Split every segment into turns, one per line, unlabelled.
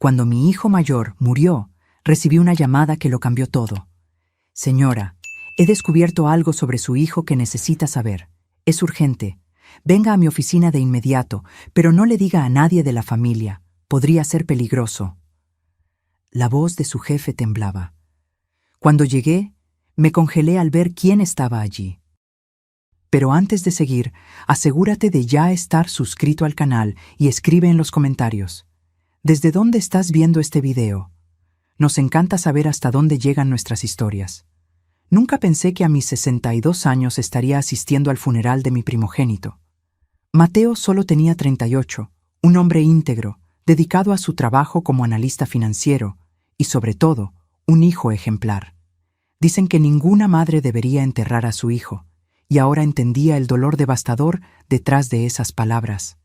Cuando mi hijo mayor murió, recibí una llamada que lo cambió todo. Señora, he descubierto algo sobre su hijo que necesita saber. Es urgente. Venga a mi oficina de inmediato, pero no le diga a nadie de la familia. Podría ser peligroso. La voz de su jefe temblaba. Cuando llegué, me congelé al ver quién estaba allí. Pero antes de seguir, asegúrate de ya estar suscrito al canal y escribe en los comentarios. ¿Desde dónde estás viendo este video? Nos encanta saber hasta dónde llegan nuestras historias. Nunca pensé que a mis 62 años estaría asistiendo al funeral de mi primogénito. Mateo solo tenía 38, un hombre íntegro, dedicado a su trabajo como analista financiero y, sobre todo, un hijo ejemplar. Dicen que ninguna madre debería enterrar a su hijo, y ahora entendía el dolor devastador detrás de esas palabras.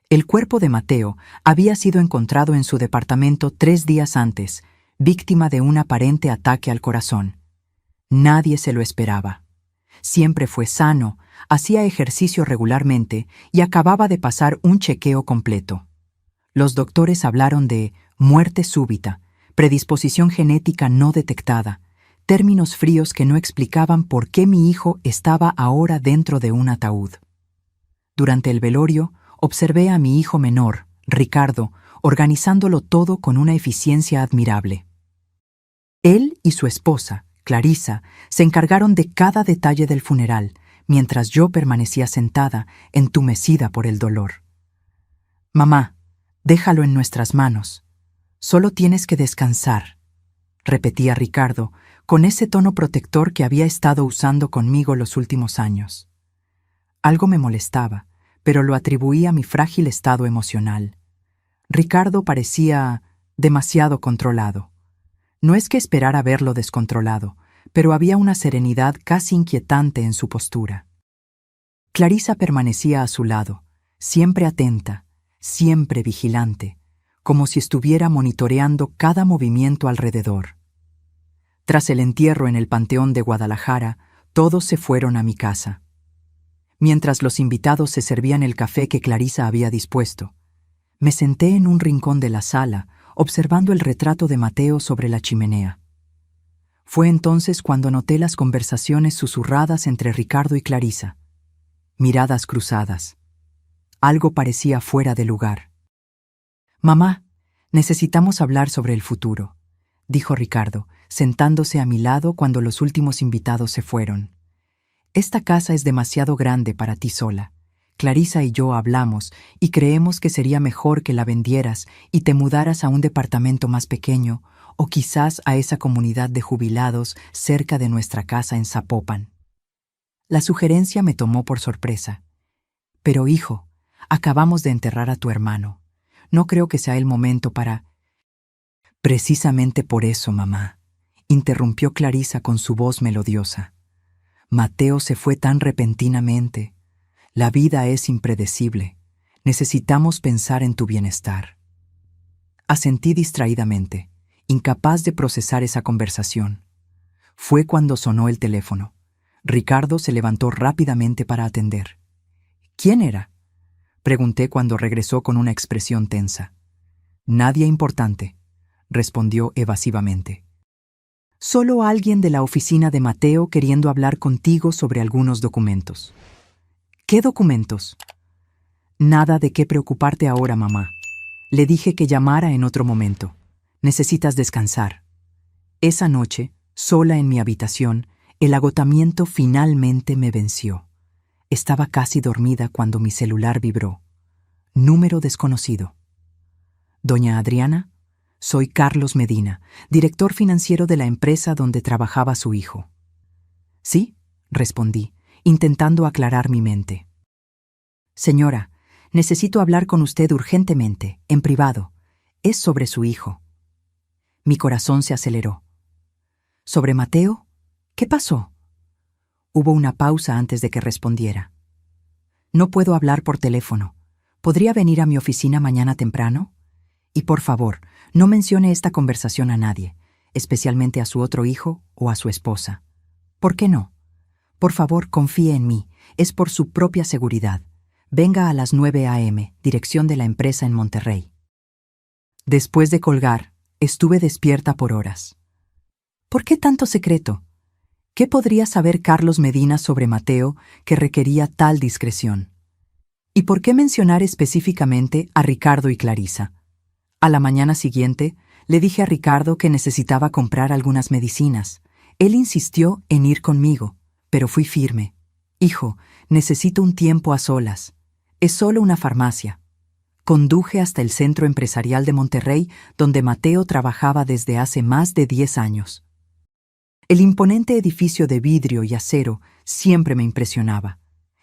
El cuerpo de Mateo había sido encontrado en su departamento 3 días antes, víctima de un aparente ataque al corazón. Nadie se lo esperaba. Siempre fue sano, hacía ejercicio regularmente y acababa de pasar un chequeo completo. Los doctores hablaron de muerte súbita, predisposición genética no detectada, términos fríos que no explicaban por qué mi hijo estaba ahora dentro de un ataúd. Durante el velorio, observé a mi hijo menor, Ricardo, organizándolo todo con una eficiencia admirable. Él y su esposa, Clarisa, se encargaron de cada detalle del funeral, mientras yo permanecía sentada, entumecida por el dolor. «Mamá, déjalo en nuestras manos. Solo tienes que descansar», repetía Ricardo, con ese tono protector que había estado usando conmigo los últimos años. Algo me molestaba, pero lo atribuía a mi frágil estado emocional. Ricardo parecía demasiado controlado. No es que esperara verlo descontrolado, pero había una serenidad casi inquietante en su postura. Clarisa permanecía a su lado, siempre atenta, siempre vigilante, como si estuviera monitoreando cada movimiento alrededor. Tras el entierro en el Panteón de Guadalajara, todos se fueron a mi casa. Mientras los invitados se servían el café que Clarisa había dispuesto, me senté en un rincón de la sala, observando el retrato de Mateo sobre la chimenea. Fue entonces cuando noté las conversaciones susurradas entre Ricardo y Clarisa. Miradas cruzadas. Algo parecía fuera de lugar. «Mamá, necesitamos hablar sobre el futuro», dijo Ricardo, sentándose a mi lado cuando los últimos invitados se fueron. «Esta casa es demasiado grande para ti sola. Clarisa y yo hablamos y creemos que sería mejor que la vendieras y te mudaras a un departamento más pequeño o quizás a esa comunidad de jubilados cerca de nuestra casa en Zapopan». La sugerencia me tomó por sorpresa. «Pero hijo, acabamos de enterrar a tu hermano. No creo que sea el momento para...» «Precisamente por eso, mamá», interrumpió Clarisa con su voz melodiosa. «Mateo se fue tan repentinamente. La vida es impredecible. Necesitamos pensar en tu bienestar». Asentí distraídamente, incapaz de procesar esa conversación. Fue cuando sonó el teléfono. Ricardo se levantó rápidamente para atender. «¿Quién era?», pregunté cuando regresó con una expresión tensa. «Nadie importante», respondió evasivamente. «Solo alguien de la oficina de Mateo queriendo hablar contigo sobre algunos documentos». «¿Qué documentos?». «Nada de qué preocuparte ahora, mamá. Le dije que llamara en otro momento. Necesitas descansar». Esa noche, sola en mi habitación, el agotamiento finalmente me venció. Estaba casi dormida cuando mi celular vibró. Número desconocido. «Doña Adriana, soy Carlos Medina, director financiero de la empresa donde trabajaba su hijo». «¿Sí?», respondí, intentando aclarar mi mente. «Señora, necesito hablar con usted urgentemente, en privado. Es sobre su hijo». Mi corazón se aceleró. «¿Sobre Mateo? ¿Qué pasó?». Hubo una pausa antes de que respondiera. «No puedo hablar por teléfono. ¿Podría venir a mi oficina mañana temprano? Y por favor, no mencione esta conversación a nadie, especialmente a su otro hijo o a su esposa. ¿Por qué no? Por favor, confíe en mí. Es por su propia seguridad. Venga a las 9 a.m., dirección de la empresa en Monterrey». Después de colgar, estuve despierta por horas. ¿Por qué tanto secreto? ¿Qué podría saber Carlos Medina sobre Mateo que requería tal discreción? ¿Y por qué mencionar específicamente a Ricardo y Clarisa? A la mañana siguiente, le dije a Ricardo que necesitaba comprar algunas medicinas. Él insistió en ir conmigo, pero fui firme. Hijo, necesito un tiempo a solas. Es solo una farmacia. Conduje hasta el Centro Empresarial de Monterrey, donde Mateo trabajaba desde hace más de 10 años. El imponente edificio de vidrio y acero siempre me impresionaba.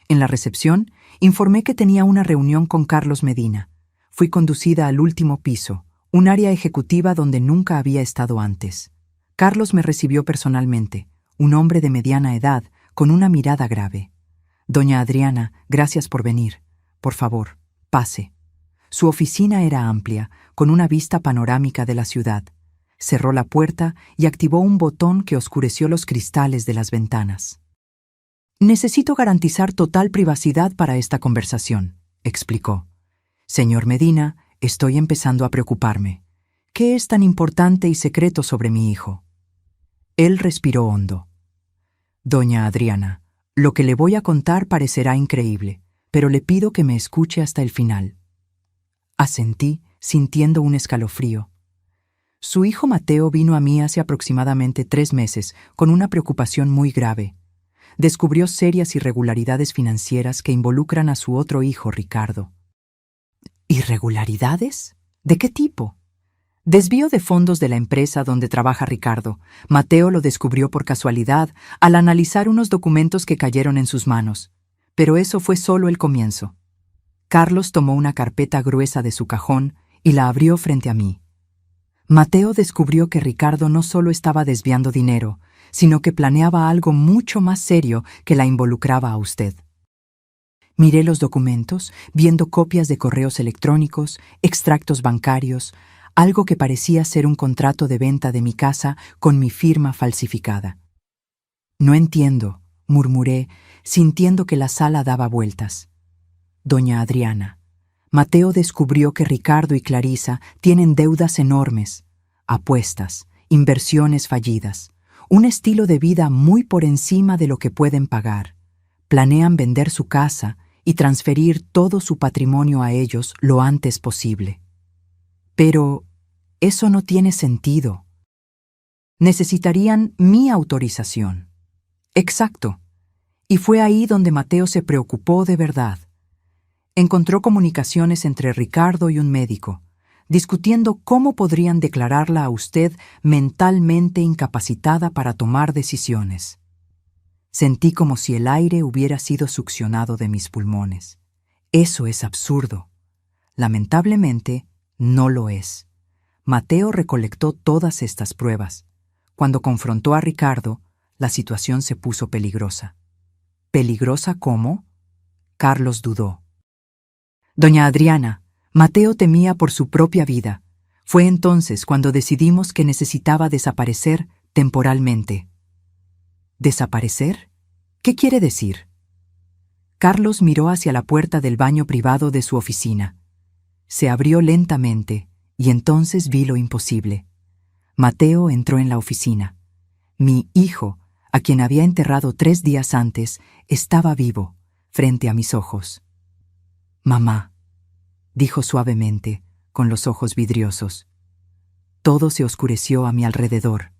En la recepción, informé que tenía una reunión con Carlos Medina. Fui conducida al último piso, un área ejecutiva donde nunca había estado antes. Carlos me recibió personalmente, un hombre de mediana edad, con una mirada grave. Doña Adriana, gracias por venir. Por favor, pase. Su oficina era amplia, con una vista panorámica de la ciudad. Cerró la puerta y activó un botón que oscureció los cristales de las ventanas. Necesito garantizar total privacidad para esta conversación, explicó. Señor Medina, estoy empezando a preocuparme. ¿Qué es tan importante y secreto sobre mi hijo? Él respiró hondo. Doña Adriana, lo que le voy a contar parecerá increíble, pero le pido que me escuche hasta el final. Asentí, sintiendo un escalofrío. Su hijo Mateo vino a mí hace aproximadamente 3 meses con una preocupación muy grave. Descubrió serias irregularidades financieras que involucran a su otro hijo, Ricardo. ¿Irregularidades? ¿De qué tipo? Desvío de fondos de la empresa donde trabaja Ricardo. Mateo lo descubrió por casualidad al analizar unos documentos que cayeron en sus manos. Pero eso fue solo el comienzo. Carlos tomó una carpeta gruesa de su cajón y la abrió frente a mí. Mateo descubrió que Ricardo no solo estaba desviando dinero, sino que planeaba algo mucho más serio que la involucraba a usted. Miré los documentos, viendo copias de correos electrónicos, extractos bancarios, algo que parecía ser un contrato de venta de mi casa con mi firma falsificada. No entiendo, murmuré, sintiendo que la sala daba vueltas. Doña Adriana, Mateo descubrió que Ricardo y Clarisa tienen deudas enormes, apuestas, inversiones fallidas, un estilo de vida muy por encima de lo que pueden pagar. Planean vender su casa y transferir todo su patrimonio a ellos lo antes posible. Pero eso no tiene sentido. Necesitarían mi autorización. Exacto. Y fue ahí donde Mateo se preocupó de verdad. Encontró comunicaciones entre Ricardo y un médico, discutiendo cómo podrían declararla a usted mentalmente incapacitada para tomar decisiones. Sentí como si el aire hubiera sido succionado de mis pulmones. Eso es absurdo. Lamentablemente, no lo es. Mateo recolectó todas estas pruebas. Cuando confrontó a Ricardo, la situación se puso peligrosa. ¿Peligrosa cómo? Carlos dudó. Doña Adriana, Mateo temía por su propia vida. Fue entonces cuando decidimos que necesitaba desaparecer temporalmente. ¿Desaparecer? ¿Qué quiere decir? Carlos miró hacia la puerta del baño privado de su oficina. Se abrió lentamente y entonces vi lo imposible. Mateo entró en la oficina. Mi hijo, a quien había enterrado 3 días antes, estaba vivo, frente a mis ojos. Mamá, dijo suavemente, con los ojos vidriosos. Todo se oscureció a mi alrededor.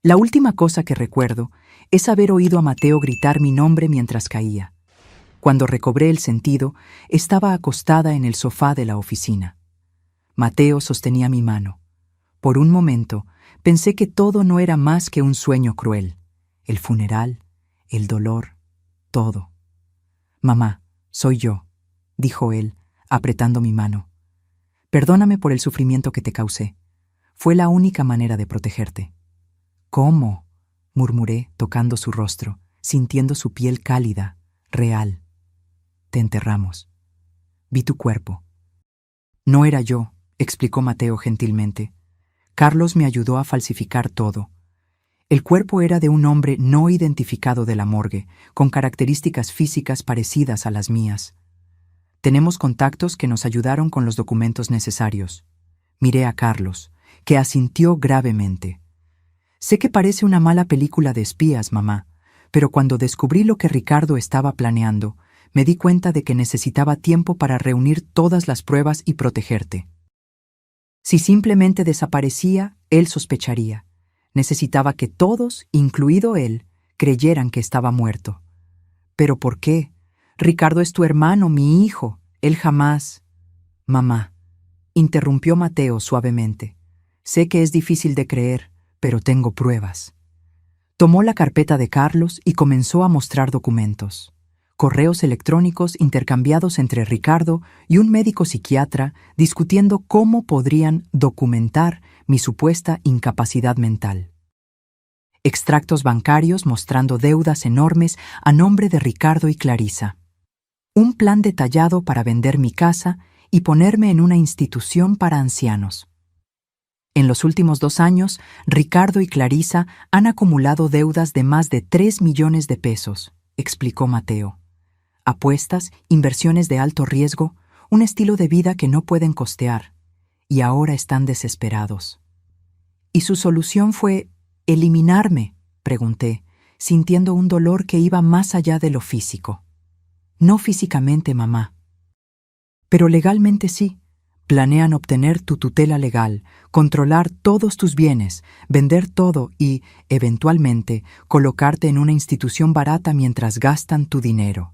La última cosa que recuerdo es haber oído a Mateo gritar mi nombre mientras caía. Cuando recobré el sentido, estaba acostada en el sofá de la oficina. Mateo sostenía mi mano. Por un momento, pensé que todo no era más que un sueño cruel. El funeral, el dolor, todo. Mamá, soy yo, dijo él, apretando mi mano. Perdóname por el sufrimiento que te causé. Fue la única manera de protegerte. ¿Cómo? Murmuré, tocando su rostro, sintiendo su piel cálida, real. Te enterramos. Vi tu cuerpo. No era yo, explicó Mateo gentilmente. Carlos me ayudó a falsificar todo. El cuerpo era de un hombre no identificado de la morgue, con características físicas parecidas a las mías. Tenemos contactos que nos ayudaron con los documentos necesarios. Miré a Carlos, que asintió gravemente. Sé que parece una mala película de espías, mamá, pero cuando descubrí lo que Ricardo estaba planeando, me di cuenta de que necesitaba tiempo para reunir todas las pruebas y protegerte. Si simplemente desaparecía, él sospecharía. Necesitaba que todos, incluido él, creyeran que estaba muerto. ¿Pero por qué? Ricardo es tu hermano, mi hijo. Él jamás... Mamá, interrumpió Mateo suavemente. Sé que es difícil de creer, pero tengo pruebas. Tomó la carpeta de Carlos y comenzó a mostrar documentos. Correos electrónicos intercambiados entre Ricardo y un médico psiquiatra discutiendo cómo podrían documentar mi supuesta incapacidad mental. Extractos bancarios mostrando deudas enormes a nombre de Ricardo y Clarisa. Un plan detallado para vender mi casa y ponerme en una institución para ancianos. En los últimos 2 años, Ricardo y Clarisa han acumulado deudas de más de 3 millones de pesos, explicó Mateo. Apuestas, inversiones de alto riesgo, un estilo de vida que no pueden costear, y ahora están desesperados. ¿Y su solución fue eliminarme?, pregunté, sintiendo un dolor que iba más allá de lo físico. No físicamente, mamá. Pero legalmente sí. Planean obtener tu tutela legal, controlar todos tus bienes, vender todo y, eventualmente, colocarte en una institución barata mientras gastan tu dinero.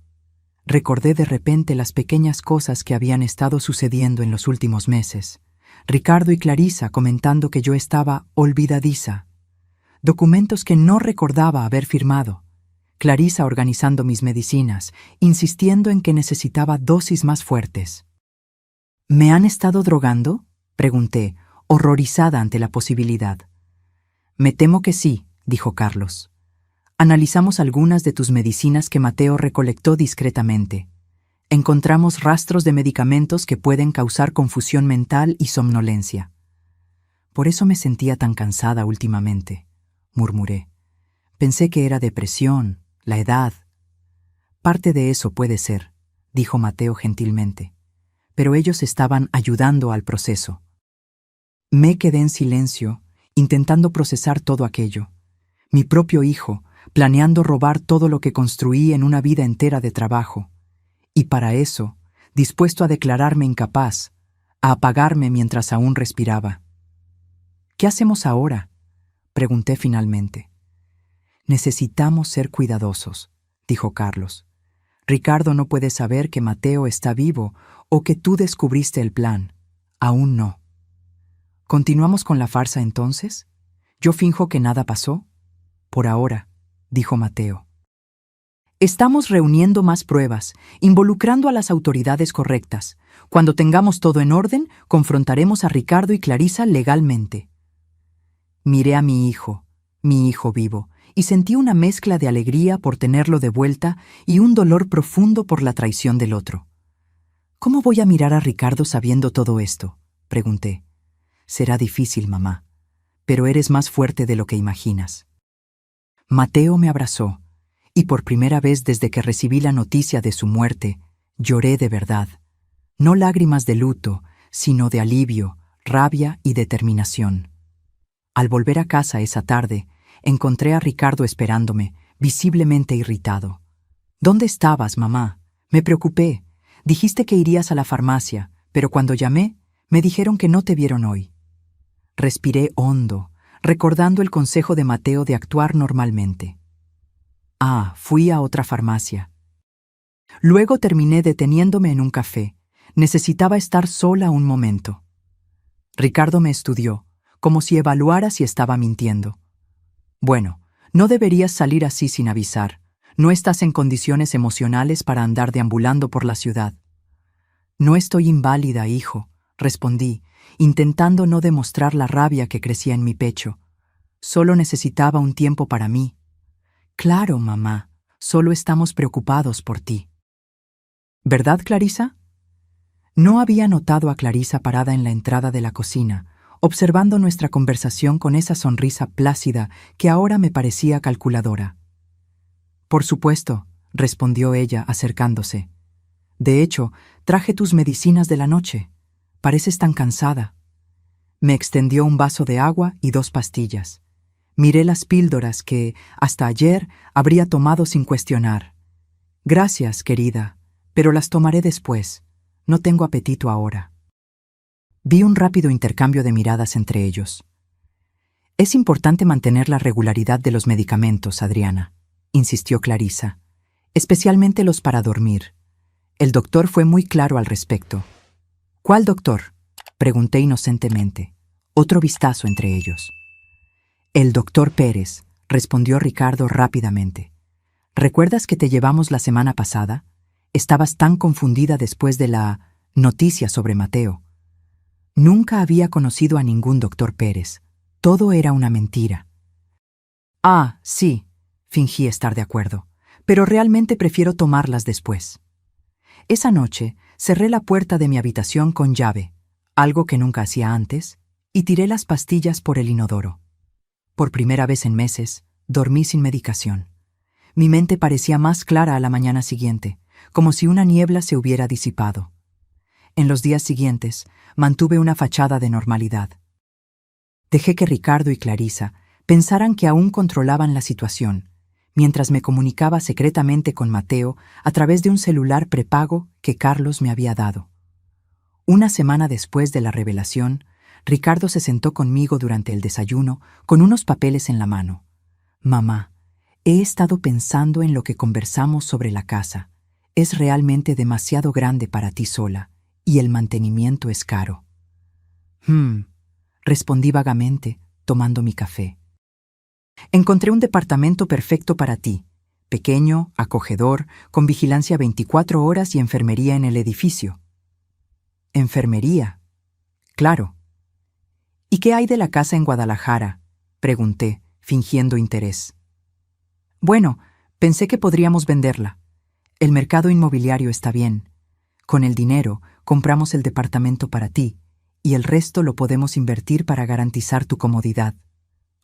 Recordé de repente las pequeñas cosas que habían estado sucediendo en los últimos meses. Ricardo y Clarisa comentando que yo estaba olvidadiza. Documentos que no recordaba haber firmado. Clarisa organizando mis medicinas, insistiendo en que necesitaba dosis más fuertes. ¿Me han estado drogando?, pregunté, horrorizada ante la posibilidad. Me temo que sí, dijo Carlos. Analizamos algunas de tus medicinas que Mateo recolectó discretamente. Encontramos rastros de medicamentos que pueden causar confusión mental y somnolencia. Por eso me sentía tan cansada últimamente, murmuré. Pensé que era depresión, la edad. Parte de eso puede ser, dijo Mateo gentilmente. Pero ellos estaban ayudando al proceso. Me quedé en silencio, intentando procesar todo aquello. Mi propio hijo, planeando robar todo lo que construí en una vida entera de trabajo. Y para eso, dispuesto a declararme incapaz, a apagarme mientras aún respiraba. ¿Qué hacemos ahora?, pregunté finalmente. Necesitamos ser cuidadosos, dijo Carlos. Ricardo no puede saber que Mateo está vivo o que tú descubriste el plan. Aún no. ¿Continuamos con la farsa entonces? ¿Yo finjo que nada pasó? Por ahora, dijo Mateo. Estamos reuniendo más pruebas, involucrando a las autoridades correctas. Cuando tengamos todo en orden, confrontaremos a Ricardo y Clarisa legalmente. Miré a mi hijo vivo, y sentí una mezcla de alegría por tenerlo de vuelta y un dolor profundo por la traición del otro. ¿Cómo voy a mirar a Ricardo sabiendo todo esto?, pregunté. Será difícil, mamá, pero eres más fuerte de lo que imaginas. Mateo me abrazó, y por primera vez desde que recibí la noticia de su muerte, lloré de verdad. No lágrimas de luto, sino de alivio, rabia y determinación. Al volver a casa esa tarde, encontré a Ricardo esperándome, visiblemente irritado. ¿Dónde estabas, mamá? Me preocupé. Dijiste que irías a la farmacia, pero cuando llamé, me dijeron que no te vieron hoy. Respiré hondo, recordando el consejo de Mateo de actuar normalmente. Fui a otra farmacia. Luego terminé deteniéndome en un café. Necesitaba estar sola un momento. Ricardo me estudió, como si evaluara si estaba mintiendo. Bueno, no deberías salir así sin avisar. No estás en condiciones emocionales para andar deambulando por la ciudad. No estoy inválida, hijo, respondí, intentando no demostrar la rabia que crecía en mi pecho. Solo necesitaba un tiempo para mí. Claro, mamá, solo estamos preocupados por ti. ¿Verdad, Clarisa? No había notado a Clarisa parada en la entrada de la cocina, observando nuestra conversación con esa sonrisa plácida que ahora me parecía calculadora. Por supuesto, respondió ella acercándose. De hecho, traje tus medicinas de la noche. Pareces tan cansada. Me extendió un vaso de agua y 2 pastillas. Miré las píldoras que, hasta ayer, habría tomado sin cuestionar. Gracias, querida, pero las tomaré después. No tengo apetito ahora. Vi un rápido intercambio de miradas entre ellos. Es importante mantener la regularidad de los medicamentos, Adriana, insistió Clarisa, especialmente los para dormir. El doctor fue muy claro al respecto. ¿Cuál doctor?, pregunté inocentemente. Otro vistazo entre ellos. El doctor Pérez, respondió Ricardo rápidamente. ¿Recuerdas que te llevamos la semana pasada? Estabas tan confundida después de la noticia sobre Mateo. Nunca había conocido a ningún doctor Pérez. Todo era una mentira. Ah, sí, fingí estar de acuerdo, pero realmente prefiero tomarlas después. Esa noche cerré la puerta de mi habitación con llave, algo que nunca hacía antes, y tiré las pastillas por el inodoro. Por primera vez en meses, dormí sin medicación. Mi mente parecía más clara a la mañana siguiente, como si una niebla se hubiera disipado. En los días siguientes, mantuve una fachada de normalidad. Dejé que Ricardo y Clarisa pensaran que aún controlaban la situación, mientras me comunicaba secretamente con Mateo a través de un celular prepago que Carlos me había dado. Una semana después de la revelación, Ricardo se sentó conmigo durante el desayuno con unos papeles en la mano. Mamá, he estado pensando en lo que conversamos sobre la casa. Es realmente demasiado grande para ti sola, y el mantenimiento es caro. Respondí vagamente, tomando mi café. Encontré un departamento perfecto para ti, pequeño, acogedor, con vigilancia 24 horas y enfermería en el edificio. ¿Enfermería? Claro. ¿Y qué hay de la casa en Guadalajara?, pregunté, fingiendo interés. Bueno, pensé que podríamos venderla. El mercado inmobiliario está bien. Con el dinero, compramos el departamento para ti, y el resto lo podemos invertir para garantizar tu comodidad.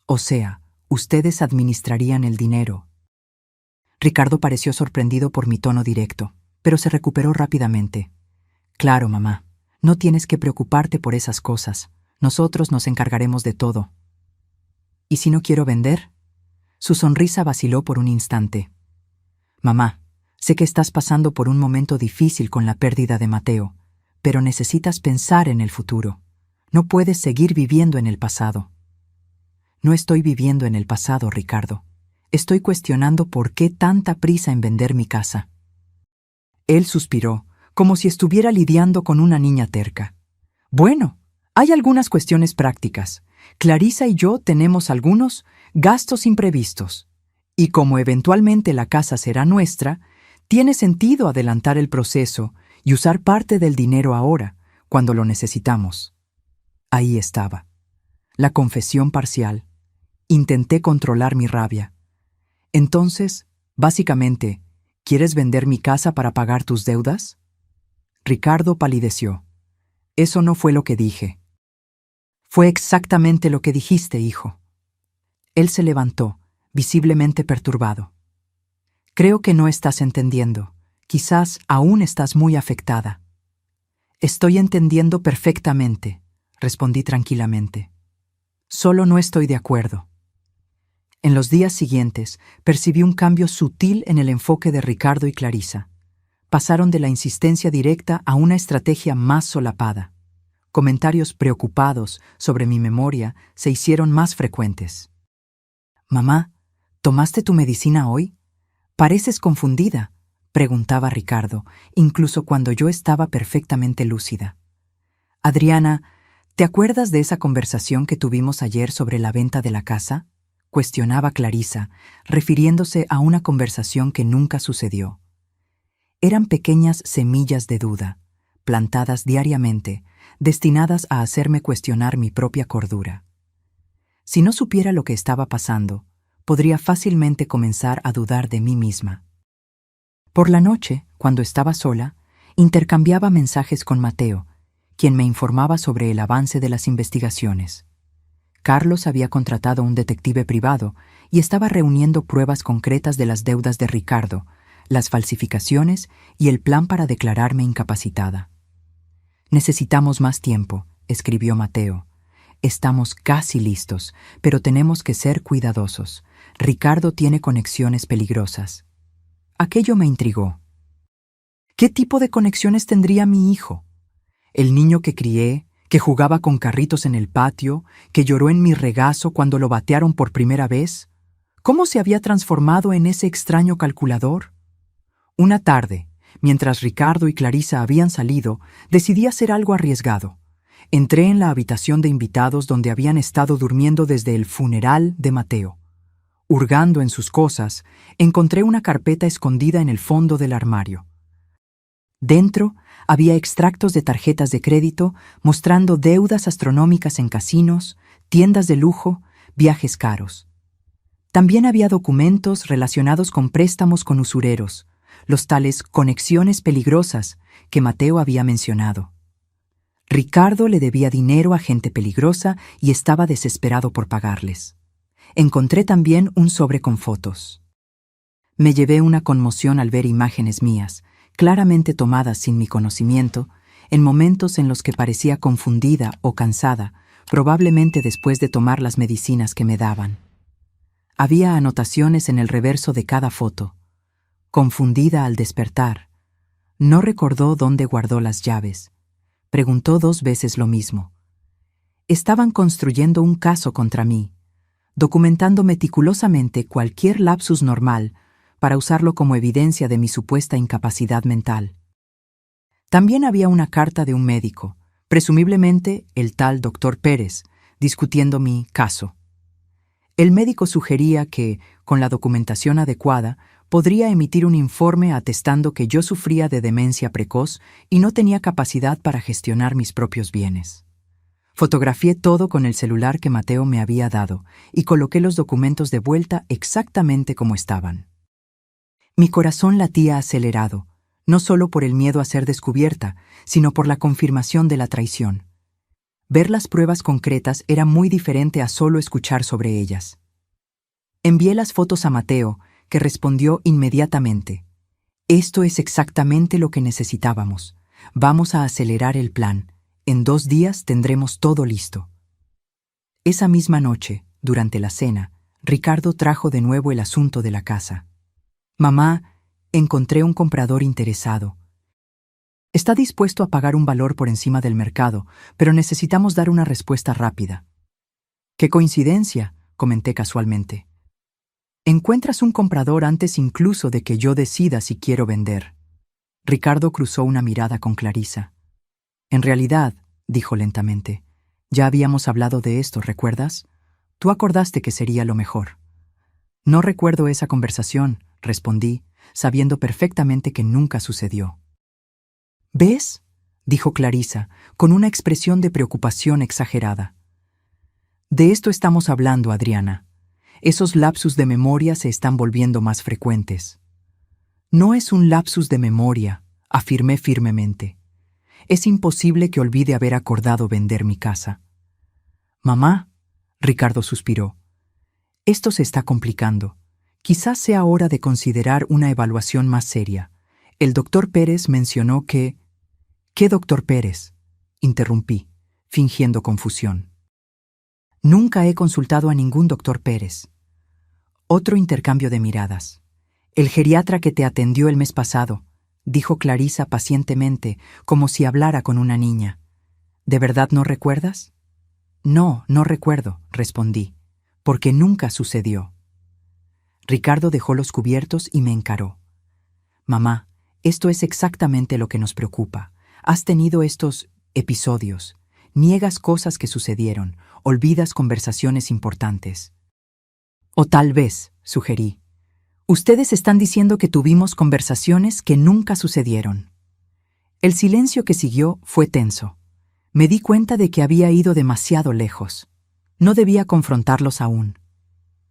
O sea, ustedes administrarían el dinero. Ricardo pareció sorprendido por mi tono directo, pero se recuperó rápidamente. Claro, mamá, no tienes que preocuparte por esas cosas. Nosotros nos encargaremos de todo. ¿Y si no quiero vender? Su sonrisa vaciló por un instante. Mamá, sé que estás pasando por un momento difícil con la pérdida de Mateo, pero necesitas pensar en el futuro. No puedes seguir viviendo en el pasado. No estoy viviendo en el pasado, Ricardo. Estoy cuestionando por qué tanta prisa en vender mi casa. Él suspiró, como si estuviera lidiando con una niña terca. Bueno, hay algunas cuestiones prácticas. Clarisa y yo tenemos algunos gastos imprevistos. Y como eventualmente la casa será nuestra, tiene sentido adelantar el proceso y usar parte del dinero ahora, cuando lo necesitamos. Ahí estaba. La confesión parcial. Intenté controlar mi rabia. Entonces, básicamente, ¿quieres vender mi casa para pagar tus deudas? Ricardo palideció. Eso no fue lo que dije. Fue exactamente lo que dijiste, hijo. Él se levantó, visiblemente perturbado. Creo que no estás entendiendo. Quizás aún estás muy afectada. Estoy entendiendo perfectamente, respondí tranquilamente. Solo no estoy de acuerdo. En los días siguientes, percibí un cambio sutil en el enfoque de Ricardo y Clarisa. Pasaron de la insistencia directa a una estrategia más solapada. Comentarios preocupados sobre mi memoria se hicieron más frecuentes. Mamá, ¿tomaste tu medicina hoy? Pareces confundida, preguntaba Ricardo, incluso cuando yo estaba perfectamente lúcida. Adriana, ¿te acuerdas de esa conversación que tuvimos ayer sobre la venta de la casa?, cuestionaba Clarisa, refiriéndose a una conversación que nunca sucedió. Eran pequeñas semillas de duda, plantadas diariamente, destinadas a hacerme cuestionar mi propia cordura. Si no supiera lo que estaba pasando, podría fácilmente comenzar a dudar de mí misma. Por la noche, cuando estaba sola, intercambiaba mensajes con Mateo, quien me informaba sobre el avance de las investigaciones. Carlos había contratado a un detective privado y estaba reuniendo pruebas concretas de las deudas de Ricardo, las falsificaciones y el plan para declararme incapacitada. Necesitamos más tiempo, escribió Mateo. Estamos casi listos, pero tenemos que ser cuidadosos. Ricardo tiene conexiones peligrosas. Aquello me intrigó. ¿Qué tipo de conexiones tendría mi hijo? El niño que crié, que jugaba con carritos en el patio, que lloró en mi regazo cuando lo batearon por primera vez. ¿Cómo se había transformado en ese extraño calculador? Una tarde, mientras Ricardo y Clarisa habían salido, decidí hacer algo arriesgado. Entré en la habitación de invitados donde habían estado durmiendo desde el funeral de Mateo. Hurgando en sus cosas, encontré una carpeta escondida en el fondo del armario. Dentro había extractos de tarjetas de crédito mostrando deudas astronómicas en casinos, tiendas de lujo, viajes caros. También había documentos relacionados con préstamos con usureros, los tales conexiones peligrosas que Mateo había mencionado. Ricardo le debía dinero a gente peligrosa y estaba desesperado por pagarles. Encontré también un sobre con fotos. Me llevé una conmoción al ver imágenes mías, claramente tomadas sin mi conocimiento, en momentos en los que parecía confundida o cansada, probablemente después de tomar las medicinas que me daban. Había anotaciones en el reverso de cada foto. Confundida al despertar. No recordó dónde guardó las llaves. Preguntó 2 veces lo mismo. Estaban construyendo un caso contra mí, documentando meticulosamente cualquier lapsus normal para usarlo como evidencia de mi supuesta incapacidad mental. También había una carta de un médico, presumiblemente el tal doctor Pérez, discutiendo mi caso. El médico sugería que, con la documentación adecuada, podría emitir un informe atestando que yo sufría de demencia precoz y no tenía capacidad para gestionar mis propios bienes. Fotografié todo con el celular que Mateo me había dado y coloqué los documentos de vuelta exactamente como estaban. Mi corazón latía acelerado, no solo por el miedo a ser descubierta, sino por la confirmación de la traición. Ver las pruebas concretas era muy diferente a solo escuchar sobre ellas. Envié las fotos a Mateo, que respondió inmediatamente. Esto es exactamente lo que necesitábamos. Vamos a acelerar el plan. En 2 días tendremos todo listo. Esa misma noche, durante la cena, Ricardo trajo de nuevo el asunto de la casa. Mamá, encontré un comprador interesado. Está dispuesto a pagar un valor por encima del mercado, pero necesitamos dar una respuesta rápida. ¡Qué coincidencia!, comenté casualmente. Encuentras un comprador antes incluso de que yo decida si quiero vender. Ricardo cruzó una mirada con Clarisa. En realidad, dijo lentamente, ya habíamos hablado de esto, ¿recuerdas? Tú acordaste que sería lo mejor. No recuerdo esa conversación, respondí, sabiendo perfectamente que nunca sucedió. ¿Ves?, dijo Clarisa, con una expresión de preocupación exagerada. De esto estamos hablando, Adriana. Esos lapsus de memoria se están volviendo más frecuentes. No es un lapsus de memoria, afirmé firmemente. Es imposible que olvide haber acordado vender mi casa. Mamá, Ricardo suspiró. Esto se está complicando. Quizás sea hora de considerar una evaluación más seria. El doctor Pérez mencionó que... ¿Qué doctor Pérez?, interrumpí, fingiendo confusión. Nunca he consultado a ningún doctor Pérez. Otro intercambio de miradas. El geriatra que te atendió el mes pasado, dijo Clarisa pacientemente, como si hablara con una niña. ¿De verdad no recuerdas? No, no recuerdo, respondí, porque nunca sucedió. Ricardo dejó los cubiertos y me encaró. Mamá, esto es exactamente lo que nos preocupa. Has tenido estos episodios. Niegas cosas que sucedieron, olvidas conversaciones importantes. O tal vez, sugerí, ustedes están diciendo que tuvimos conversaciones que nunca sucedieron. El silencio que siguió fue tenso. Me di cuenta de que había ido demasiado lejos. No debía confrontarlos aún.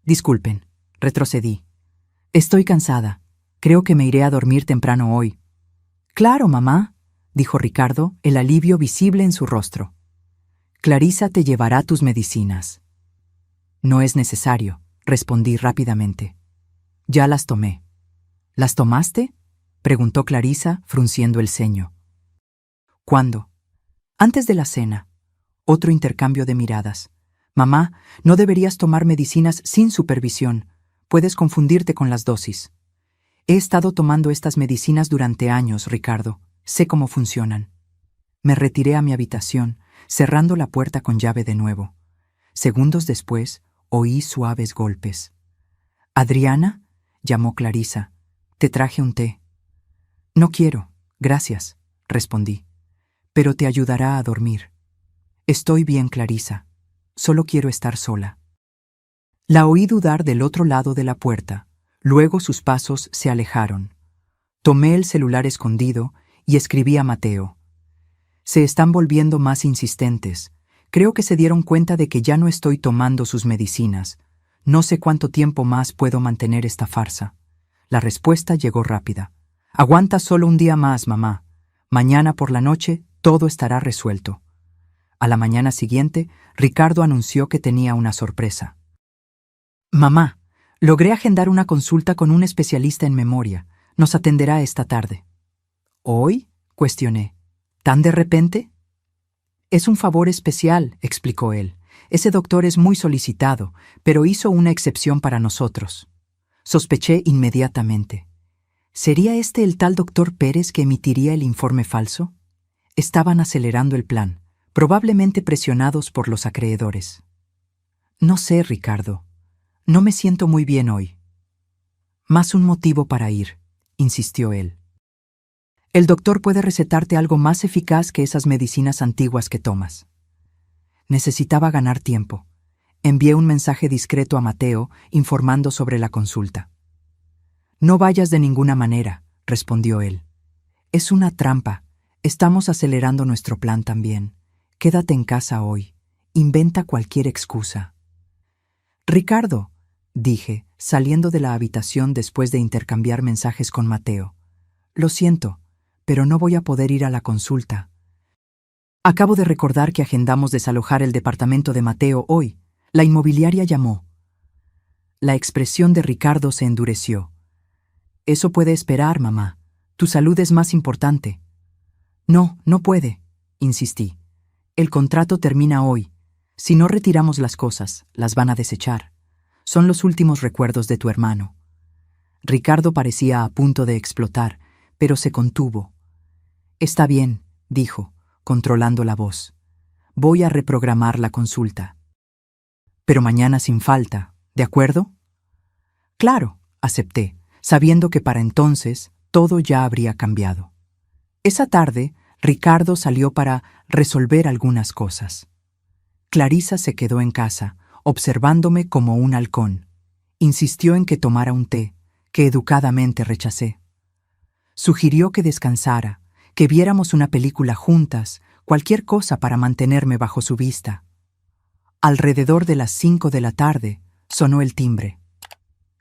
Disculpen, retrocedí. Estoy cansada. Creo que me iré a dormir temprano hoy. Claro, mamá, dijo Ricardo, el alivio visible en su rostro. Clarisa te llevará tus medicinas. No es necesario, respondí rápidamente. Ya las tomé. ¿Las tomaste?, preguntó Clarisa, frunciendo el ceño. ¿Cuándo? Antes de la cena. Otro intercambio de miradas. Mamá, no deberías tomar medicinas sin supervisión. Puedes confundirte con las dosis. He estado tomando estas medicinas durante años, Ricardo. Sé cómo funcionan. Me retiré a mi habitación, cerrando la puerta con llave de nuevo. Segundos después, oí suaves golpes. «¿Adriana?», llamó Clarisa. «Te traje un té». «No quiero, gracias», respondí. «Pero te ayudará a dormir». «Estoy bien, Clarisa. Solo quiero estar sola». La oí dudar del otro lado de la puerta. Luego sus pasos se alejaron. Tomé el celular escondido y escribí a Mateo. «Se están volviendo más insistentes. Creo que se dieron cuenta de que ya no estoy tomando sus medicinas. No sé cuánto tiempo más puedo mantener esta farsa». La respuesta llegó rápida. «Aguanta solo un día más, mamá. Mañana por la noche todo estará resuelto». A la mañana siguiente, Ricardo anunció que tenía una sorpresa. «Mamá, logré agendar una consulta con un especialista en memoria. Nos atenderá esta tarde». «¿Hoy?», cuestioné. «¿Tan de repente?». «Es un favor especial», explicó él. «Ese doctor es muy solicitado, pero hizo una excepción para nosotros». Sospeché inmediatamente. ¿Sería este el tal doctor Pérez que emitiría el informe falso? Estaban acelerando el plan, probablemente presionados por los acreedores. «No sé, Ricardo. No me siento muy bien hoy». «Más un motivo para ir», insistió él. «El doctor puede recetarte algo más eficaz que esas medicinas antiguas que tomas». Necesitaba ganar tiempo. Envié un mensaje discreto a Mateo informando sobre la consulta. «No vayas de ninguna manera», respondió él. «Es una trampa. Estamos acelerando nuestro plan también. Quédate en casa hoy. Inventa cualquier excusa». «Ricardo», dije, saliendo de la habitación después de intercambiar mensajes con Mateo. «Lo siento, pero no voy a poder ir a la consulta. Acabo de recordar que agendamos desalojar el departamento de Mateo hoy. La inmobiliaria llamó». La expresión de Ricardo se endureció. «Eso puede esperar, mamá. Tu salud es más importante». «No, no puede», insistí. «El contrato termina hoy. Si no retiramos las cosas, las van a desechar. Son los últimos recuerdos de tu hermano». Ricardo parecía a punto de explotar, pero se contuvo. «Está bien», dijo, controlando la voz. «Voy a reprogramar la consulta. Pero mañana sin falta, ¿de acuerdo?» «Claro», acepté, sabiendo que para entonces todo ya habría cambiado. Esa tarde, Ricardo salió para resolver algunas cosas. Clarisa se quedó en casa, observándome como un halcón. Insistió en que tomara un té, que educadamente rechacé. Sugirió que descansara, que viéramos una película juntas, cualquier cosa para mantenerme bajo su vista. Alrededor de las 5 de la tarde, sonó el timbre.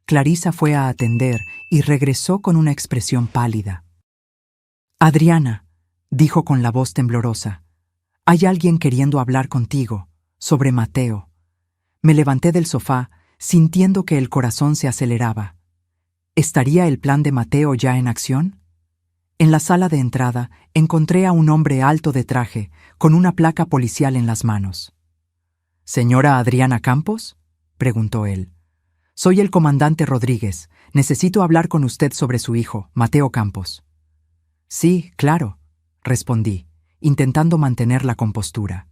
Clarisa fue a atender y regresó con una expresión pálida. «Adriana», dijo con la voz temblorosa, «hay alguien queriendo hablar contigo, sobre Mateo». Me levanté del sofá, sintiendo que el corazón se aceleraba. ¿Estaría el plan de Mateo ya en acción? En la sala de entrada encontré a un hombre alto de traje, con una placa policial en las manos. «¿Señora Adriana Campos?», preguntó él. «Soy el comandante Rodríguez. Necesito hablar con usted sobre su hijo, Mateo Campos». «Sí, claro», respondí, intentando mantener la compostura.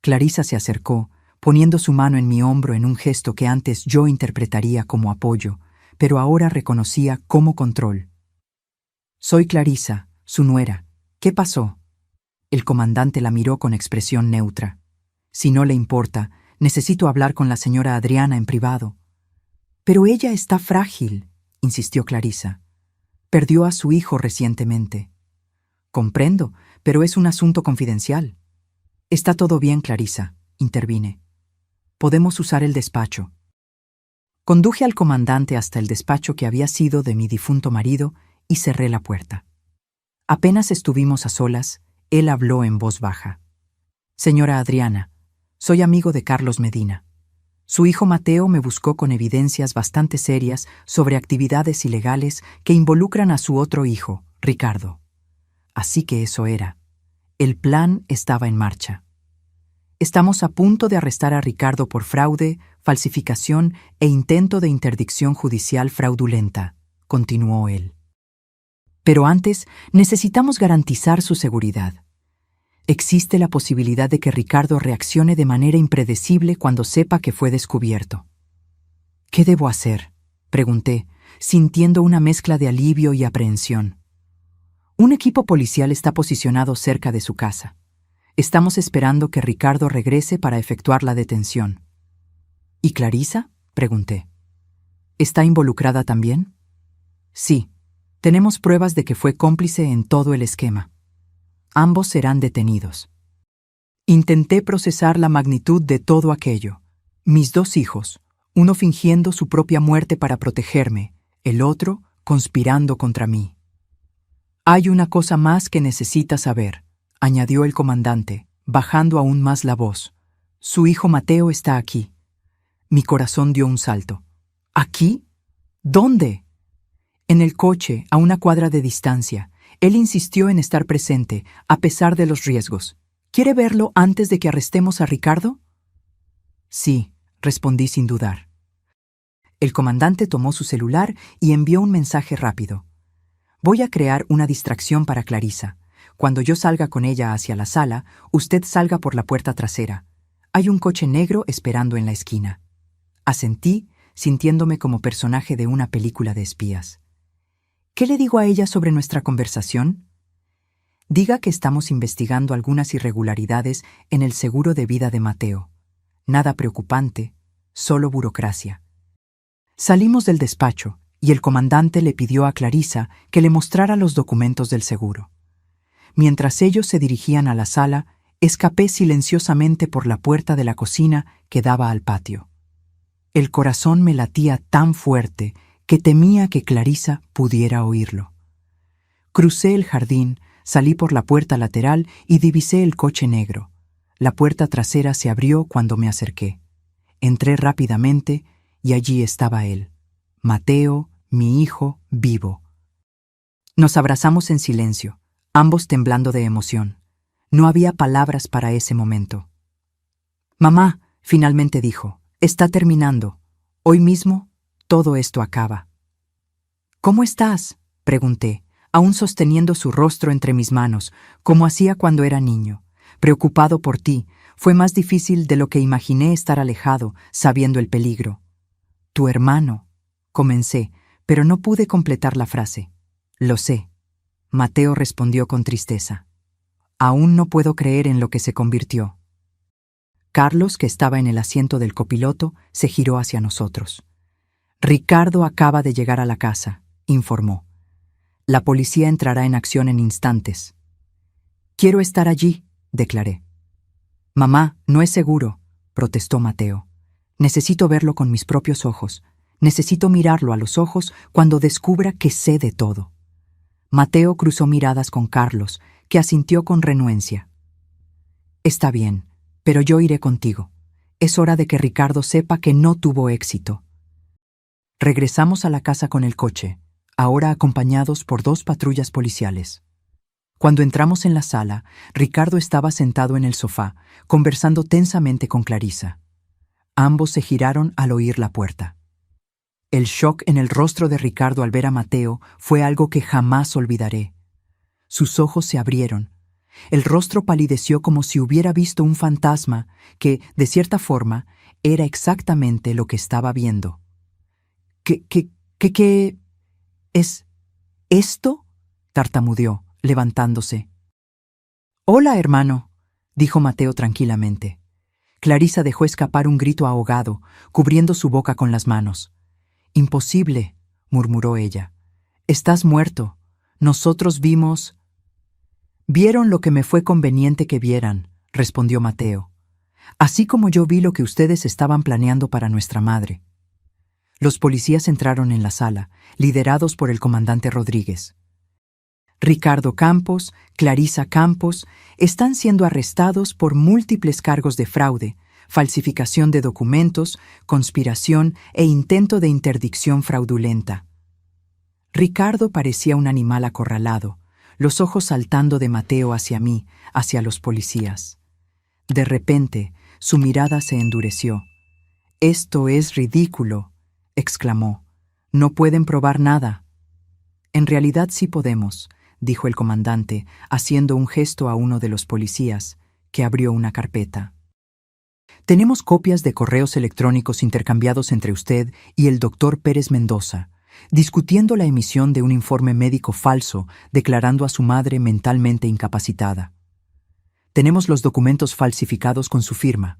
Clarisa se acercó, poniendo su mano en mi hombro en un gesto que antes yo interpretaría como apoyo, pero ahora reconocía como control. «Soy Clarisa, su nuera. ¿Qué pasó?». El comandante la miró con expresión neutra. «Si no le importa, necesito hablar con la señora Adriana en privado». «Pero ella está frágil», insistió Clarisa. «Perdió a su hijo recientemente». «Comprendo, pero es un asunto confidencial». «Está todo bien, Clarisa», intervine. «Podemos usar el despacho». Conduje al comandante hasta el despacho que había sido de mi difunto marido y cerré la puerta. Apenas estuvimos a solas, él habló en voz baja. «Señora Adriana, soy amigo de Carlos Medina. Su hijo Mateo me buscó con evidencias bastante serias sobre actividades ilegales que involucran a su otro hijo, Ricardo. Así que eso era. El plan estaba en marcha. Estamos a punto de arrestar a Ricardo por fraude, falsificación e intento de interdicción judicial fraudulenta, continuó él. Pero antes, necesitamos garantizar su seguridad. Existe la posibilidad de que Ricardo reaccione de manera impredecible cuando sepa que fue descubierto. ¿Qué debo hacer?, pregunté, sintiendo una mezcla de alivio y aprehensión. Un equipo policial está posicionado cerca de su casa. Estamos esperando que Ricardo regrese para efectuar la detención. ¿Y Clarisa?, pregunté. ¿Está involucrada también? Sí, tenemos pruebas de que fue cómplice en todo el esquema. Ambos serán detenidos. Intenté procesar la magnitud de todo aquello. Mis 2 hijos, uno fingiendo su propia muerte para protegerme, el otro conspirando contra mí. Hay una cosa más que necesita saber, añadió el comandante, bajando aún más la voz. Su hijo Mateo está aquí. Mi corazón dio un salto. ¿Aquí? ¿Dónde? En el coche, a una cuadra de distancia. Él insistió en estar presente, a pesar de los riesgos. ¿Quiere verlo antes de que arrestemos a Ricardo? Sí, respondí sin dudar. El comandante tomó su celular y envió un mensaje rápido. Voy a crear una distracción para Clarisa. Cuando yo salga con ella hacia la sala, usted salga por la puerta trasera. Hay un coche negro esperando en la esquina. Asentí, sintiéndome como personaje de una película de espías. ¿Qué le digo a ella sobre nuestra conversación? Diga que estamos investigando algunas irregularidades en el seguro de vida de Mateo. Nada preocupante, solo burocracia. Salimos del despacho y el comandante le pidió a Clarisa que le mostrara los documentos del seguro. Mientras ellos se dirigían a la sala, escapé silenciosamente por la puerta de la cocina que daba al patio. El corazón me latía tan fuerte que temía que Clarisa pudiera oírlo. Crucé el jardín, salí por la puerta lateral y divisé el coche negro. La puerta trasera se abrió cuando me acerqué. Entré rápidamente y allí estaba él, Mateo, mi hijo, vivo. Nos abrazamos en silencio, ambos temblando de emoción. No había palabras para ese momento. Mamá, finalmente dijo, está terminando. Hoy mismo, todo esto acaba. ¿Cómo estás?, pregunté, aún sosteniendo su rostro entre mis manos, como hacía cuando era niño. Preocupado por ti, fue más difícil de lo que imaginé estar alejado, sabiendo el peligro. Tu hermano, comencé, pero no pude completar la frase. Lo sé, Mateo respondió con tristeza. Aún no puedo creer en lo que se convirtió. Carlos, que estaba en el asiento del copiloto, se giró hacia nosotros. Ricardo acaba de llegar a la casa, informó. La policía entrará en acción en instantes. Quiero estar allí, declaré. Mamá, no es seguro, protestó Mateo. Necesito verlo con mis propios ojos. Necesito mirarlo a los ojos cuando descubra que sé de todo. Mateo cruzó miradas con Carlos, que asintió con renuencia. Está bien, pero yo iré contigo. Es hora de que Ricardo sepa que no tuvo éxito. Regresamos a la casa con el coche, ahora acompañados por 2 patrullas policiales. Cuando entramos en la sala, Ricardo estaba sentado en el sofá, conversando tensamente con Clarisa. Ambos se giraron al oír la puerta. El shock en el rostro de Ricardo al ver a Mateo fue algo que jamás olvidaré. Sus ojos se abrieron. El rostro palideció como si hubiera visto un fantasma que, de cierta forma, era exactamente lo que estaba viendo. ¿Qué es esto?, tartamudeó, levantándose. Hola, hermano, dijo Mateo tranquilamente. Clarisa dejó escapar un grito ahogado, cubriendo su boca con las manos. Imposible, murmuró ella. Estás muerto. Nosotros vimos... Vieron lo que me fue conveniente que vieran, respondió Mateo. Así como yo vi lo que ustedes estaban planeando para nuestra madre. Los policías entraron en la sala, liderados por el comandante Rodríguez. Ricardo Campos, Clarisa Campos, están siendo arrestados por múltiples cargos de fraude, falsificación de documentos, conspiración e intento de interdicción fraudulenta. Ricardo parecía un animal acorralado, los ojos saltando de Mateo hacia mí, hacia los policías. De repente, su mirada se endureció. «Esto es ridículo», exclamó. «No pueden probar nada». «En realidad sí podemos», dijo el comandante, haciendo un gesto a uno de los policías, que abrió una carpeta. «Tenemos copias de correos electrónicos intercambiados entre usted y el doctor Pérez Mendoza, discutiendo la emisión de un informe médico falso declarando a su madre mentalmente incapacitada. Tenemos los documentos falsificados con su firma.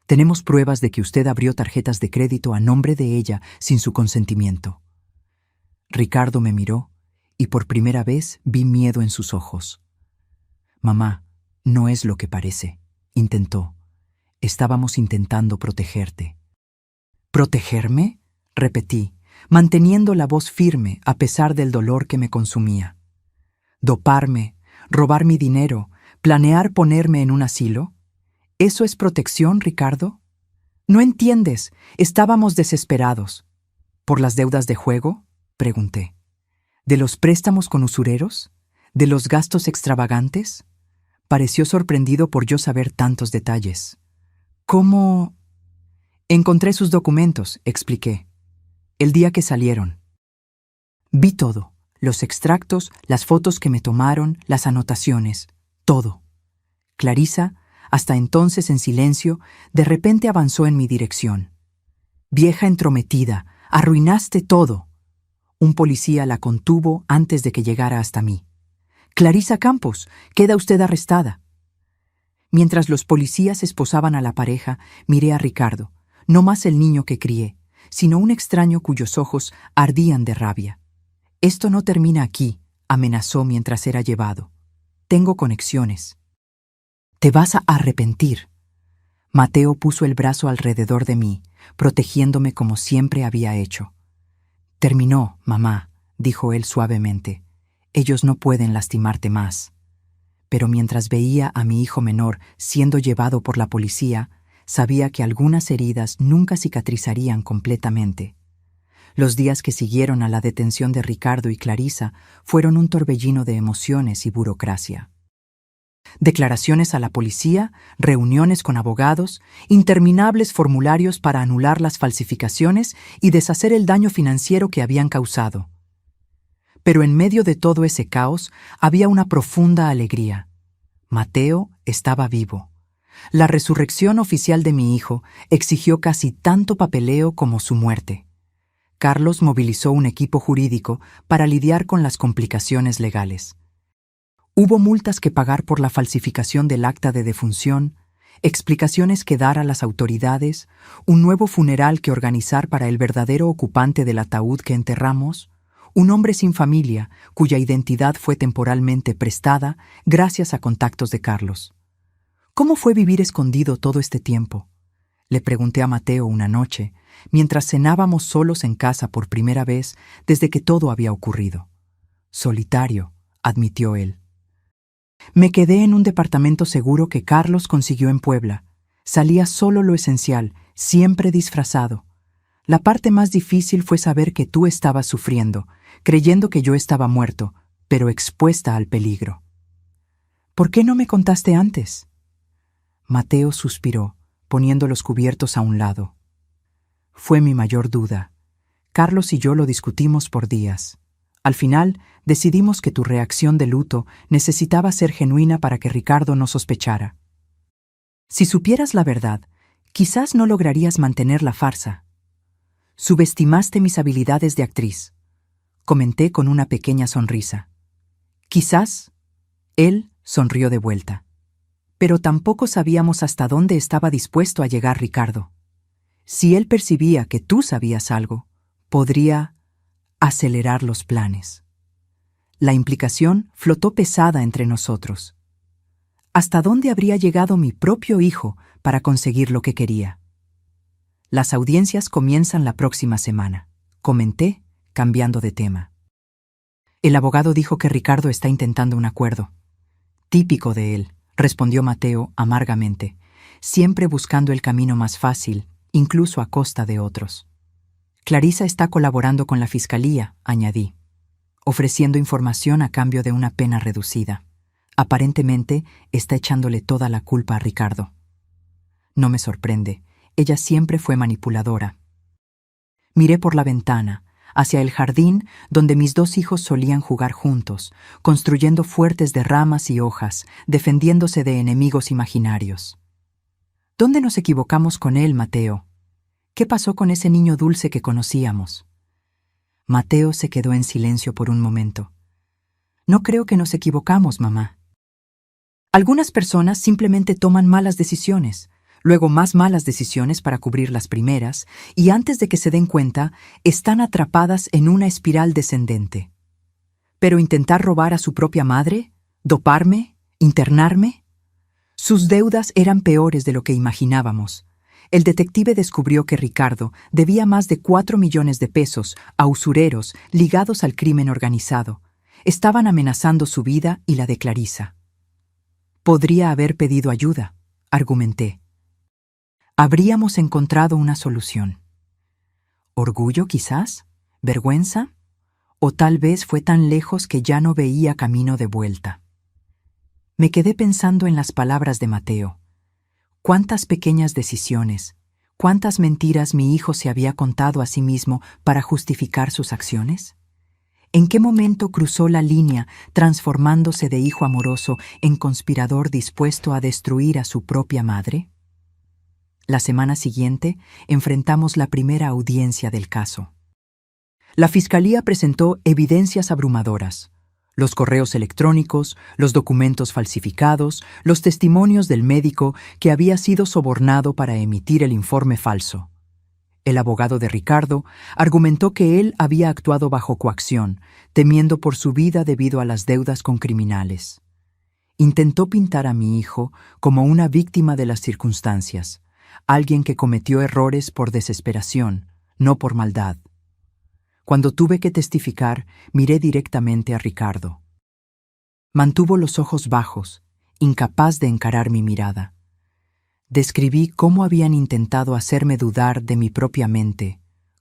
Tenemos pruebas de que usted abrió tarjetas de crédito a nombre de ella sin su consentimiento». Ricardo me miró y por primera vez vi miedo en sus ojos. «Mamá, no es lo que parece», intentó. «Estábamos intentando protegerte». «¿Protegerme?», repetí, manteniendo la voz firme a pesar del dolor que me consumía. «¿Doparme, robar mi dinero, planear ponerme en un asilo? ¿Eso es protección, Ricardo? No entiendes, estábamos desesperados». «¿Por las deudas de juego?», pregunté. «¿De los préstamos con usureros? ¿De los gastos extravagantes?». Pareció sorprendido por yo saber tantos detalles. «¿Cómo...?» «Encontré sus documentos», expliqué. «El día que salieron. Vi todo, los extractos, las fotos que me tomaron, las anotaciones, todo». Clarisa, hasta entonces en silencio, de repente avanzó en mi dirección. «Vieja entrometida, arruinaste todo». Un policía la contuvo antes de que llegara hasta mí. «Clarisa Campos, queda usted arrestada». Mientras los policías esposaban a la pareja, miré a Ricardo, no más el niño que crié, sino un extraño cuyos ojos ardían de rabia. «Esto no termina aquí», amenazó mientras era llevado. «Tengo conexiones. Te vas a arrepentir». Mateo puso el brazo alrededor de mí, protegiéndome como siempre había hecho. «Terminó, mamá», dijo él suavemente. «Ellos no pueden lastimarte más». Pero mientras veía a mi hijo menor siendo llevado por la policía, sabía que algunas heridas nunca cicatrizarían completamente. Los días que siguieron a la detención de Ricardo y Clarisa fueron un torbellino de emociones y burocracia. Declaraciones a la policía, reuniones con abogados, interminables formularios para anular las falsificaciones y deshacer el daño financiero que habían causado. Pero en medio de todo ese caos había una profunda alegría. Mateo estaba vivo. La resurrección oficial de mi hijo exigió casi tanto papeleo como su muerte. Carlos movilizó un equipo jurídico para lidiar con las complicaciones legales. Hubo multas que pagar por la falsificación del acta de defunción, explicaciones que dar a las autoridades, un nuevo funeral que organizar para el verdadero ocupante del ataúd que enterramos, un hombre sin familia cuya identidad fue temporalmente prestada gracias a contactos de Carlos. «¿Cómo fue vivir escondido todo este tiempo?», le pregunté a Mateo una noche, mientras cenábamos solos en casa por primera vez desde que todo había ocurrido. «Solitario», admitió él. «Me quedé en un departamento seguro que Carlos consiguió en Puebla. Salía solo lo esencial, siempre disfrazado. La parte más difícil fue saber que tú estabas sufriendo, creyendo que yo estaba muerto, pero expuesta al peligro». «¿Por qué no me contaste antes?». Mateo suspiró, poniendo los cubiertos a un lado. «Fue mi mayor duda. Carlos y yo lo discutimos por días. Al final, decidimos que tu reacción de luto necesitaba ser genuina para que Ricardo no sospechara. Si supieras la verdad, quizás no lograrías mantener la farsa. Subestimaste mis habilidades de actriz», comenté con una pequeña sonrisa. «Quizás». Él sonrió de vuelta. Pero tampoco sabíamos hasta dónde estaba dispuesto a llegar Ricardo. Si él percibía que tú sabías algo, podría acelerar los planes. La implicación flotó pesada entre nosotros. ¿Hasta dónde habría llegado mi propio hijo para conseguir lo que quería? «Las audiencias comienzan la próxima semana», comenté, cambiando de tema. «El abogado dijo que Ricardo está intentando un acuerdo». «Típico de él», respondió Mateo amargamente, siempre buscando el camino más fácil, incluso a costa de otros. «Clarisa está colaborando con la fiscalía», añadí, ofreciendo información a cambio de una pena reducida. Aparentemente, está echándole toda la culpa a Ricardo. No me sorprende, ella siempre fue manipuladora. Miré por la ventana, hacia el jardín donde mis dos hijos solían jugar juntos, construyendo fuertes de ramas y hojas, defendiéndose de enemigos imaginarios. ¿Dónde nos equivocamos con él, Mateo? ¿Qué pasó con ese niño dulce que conocíamos? Mateo se quedó en silencio por un momento. No creo que nos equivocamos, mamá. Algunas personas simplemente toman malas decisiones, luego más malas decisiones para cubrir las primeras, y antes de que se den cuenta, están atrapadas en una espiral descendente. Pero intentar robar a su propia madre, doparme, internarme. Sus deudas eran peores de lo que imaginábamos. El detective descubrió que Ricardo debía más de 4 millones de pesos a usureros ligados al crimen organizado. Estaban amenazando su vida y la de Clarisa. Podría haber pedido ayuda, argumenté. Habríamos encontrado una solución. ¿Orgullo, quizás? ¿Vergüenza? ¿O tal vez fue tan lejos que ya no veía camino de vuelta? Me quedé pensando en las palabras de Mateo. Cuántas pequeñas decisiones, cuántas mentiras mi hijo se había contado a sí mismo para justificar sus acciones. ¿En qué momento cruzó la línea, transformándose de hijo amoroso en conspirador dispuesto a destruir a su propia madre? La semana siguiente, enfrentamos la primera audiencia del caso. La Fiscalía presentó evidencias abrumadoras: los correos electrónicos, los documentos falsificados, los testimonios del médico que había sido sobornado para emitir el informe falso. El abogado de Ricardo argumentó que él había actuado bajo coacción, temiendo por su vida debido a las deudas con criminales. Intentó pintar a mi hijo como una víctima de las circunstancias, alguien que cometió errores por desesperación, no por maldad. Cuando tuve que testificar, miré directamente a Ricardo. Mantuvo los ojos bajos, incapaz de encarar mi mirada. Describí cómo habían intentado hacerme dudar de mi propia mente,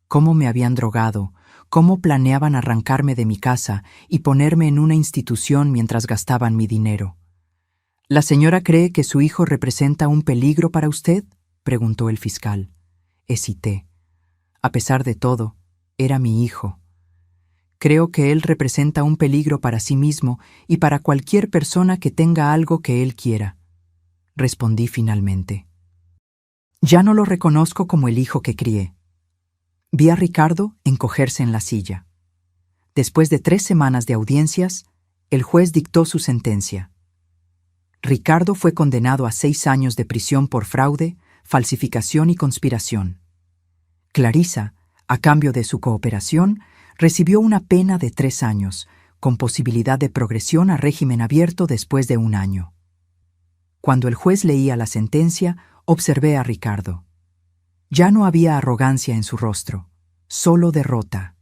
cómo me habían drogado, cómo planeaban arrancarme de mi casa y ponerme en una institución mientras gastaban mi dinero. ¿La señora cree que su hijo representa un peligro para usted?, preguntó el fiscal. Hesité. A pesar de todo, era mi hijo. Creo que él representa un peligro para sí mismo y para cualquier persona que tenga algo que él quiera, respondí finalmente. Ya no lo reconozco como el hijo que crié. Vi a Ricardo encogerse en la silla. Después de 3 semanas de audiencias, el juez dictó su sentencia. Ricardo fue condenado a 6 años de prisión por fraude, falsificación y conspiración. Clarisa, a cambio de su cooperación, recibió una pena de 3 años, con posibilidad de progresión a régimen abierto después de 1 año. Cuando el juez leía la sentencia, observé a Ricardo. Ya no había arrogancia en su rostro, solo derrota.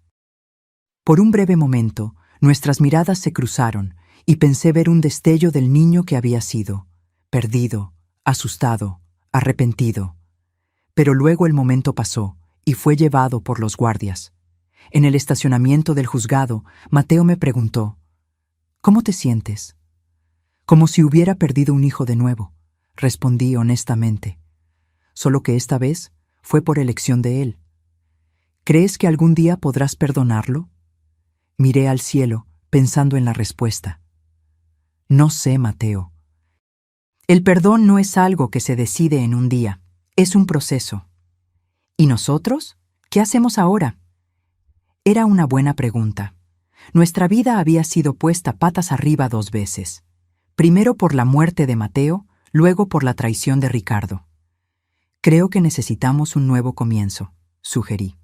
Por un breve momento, nuestras miradas se cruzaron y pensé ver un destello del niño que había sido, perdido, asustado, arrepentido. Pero luego el momento pasó y fue llevado por los guardias. En el estacionamiento del juzgado, Mateo me preguntó: ¿Cómo te sientes? Como si hubiera perdido un hijo de nuevo, respondí honestamente. Solo que esta vez fue por elección de él. ¿Crees que algún día podrás perdonarlo? Miré al cielo, pensando en la respuesta. No sé, Mateo. El perdón no es algo que se decide en un día, es un proceso. ¿Y nosotros? ¿Qué hacemos ahora? Era una buena pregunta. Nuestra vida había sido puesta patas arriba 2 veces. Primero por la muerte de Mateo, luego por la traición de Ricardo. Creo que necesitamos un nuevo comienzo, sugerí.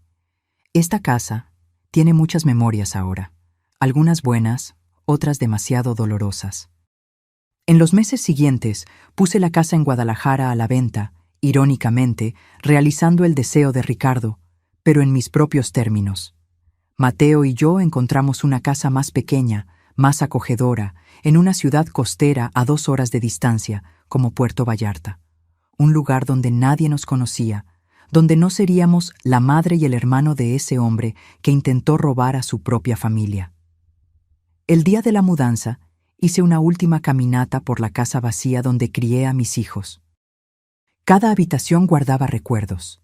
Esta casa tiene muchas memorias ahora, algunas buenas, otras demasiado dolorosas. En los meses siguientes puse la casa en Guadalajara a la venta, irónicamente, realizando el deseo de Ricardo, pero en mis propios términos. Mateo y yo encontramos una casa más pequeña, más acogedora, en una ciudad costera a 2 horas de distancia, como Puerto Vallarta. Un lugar donde nadie nos conocía, donde no seríamos la madre y el hermano de ese hombre que intentó robar a su propia familia. El día de la mudanza, Hice una última caminata por la casa vacía donde crié a mis hijos. Cada habitación guardaba recuerdos.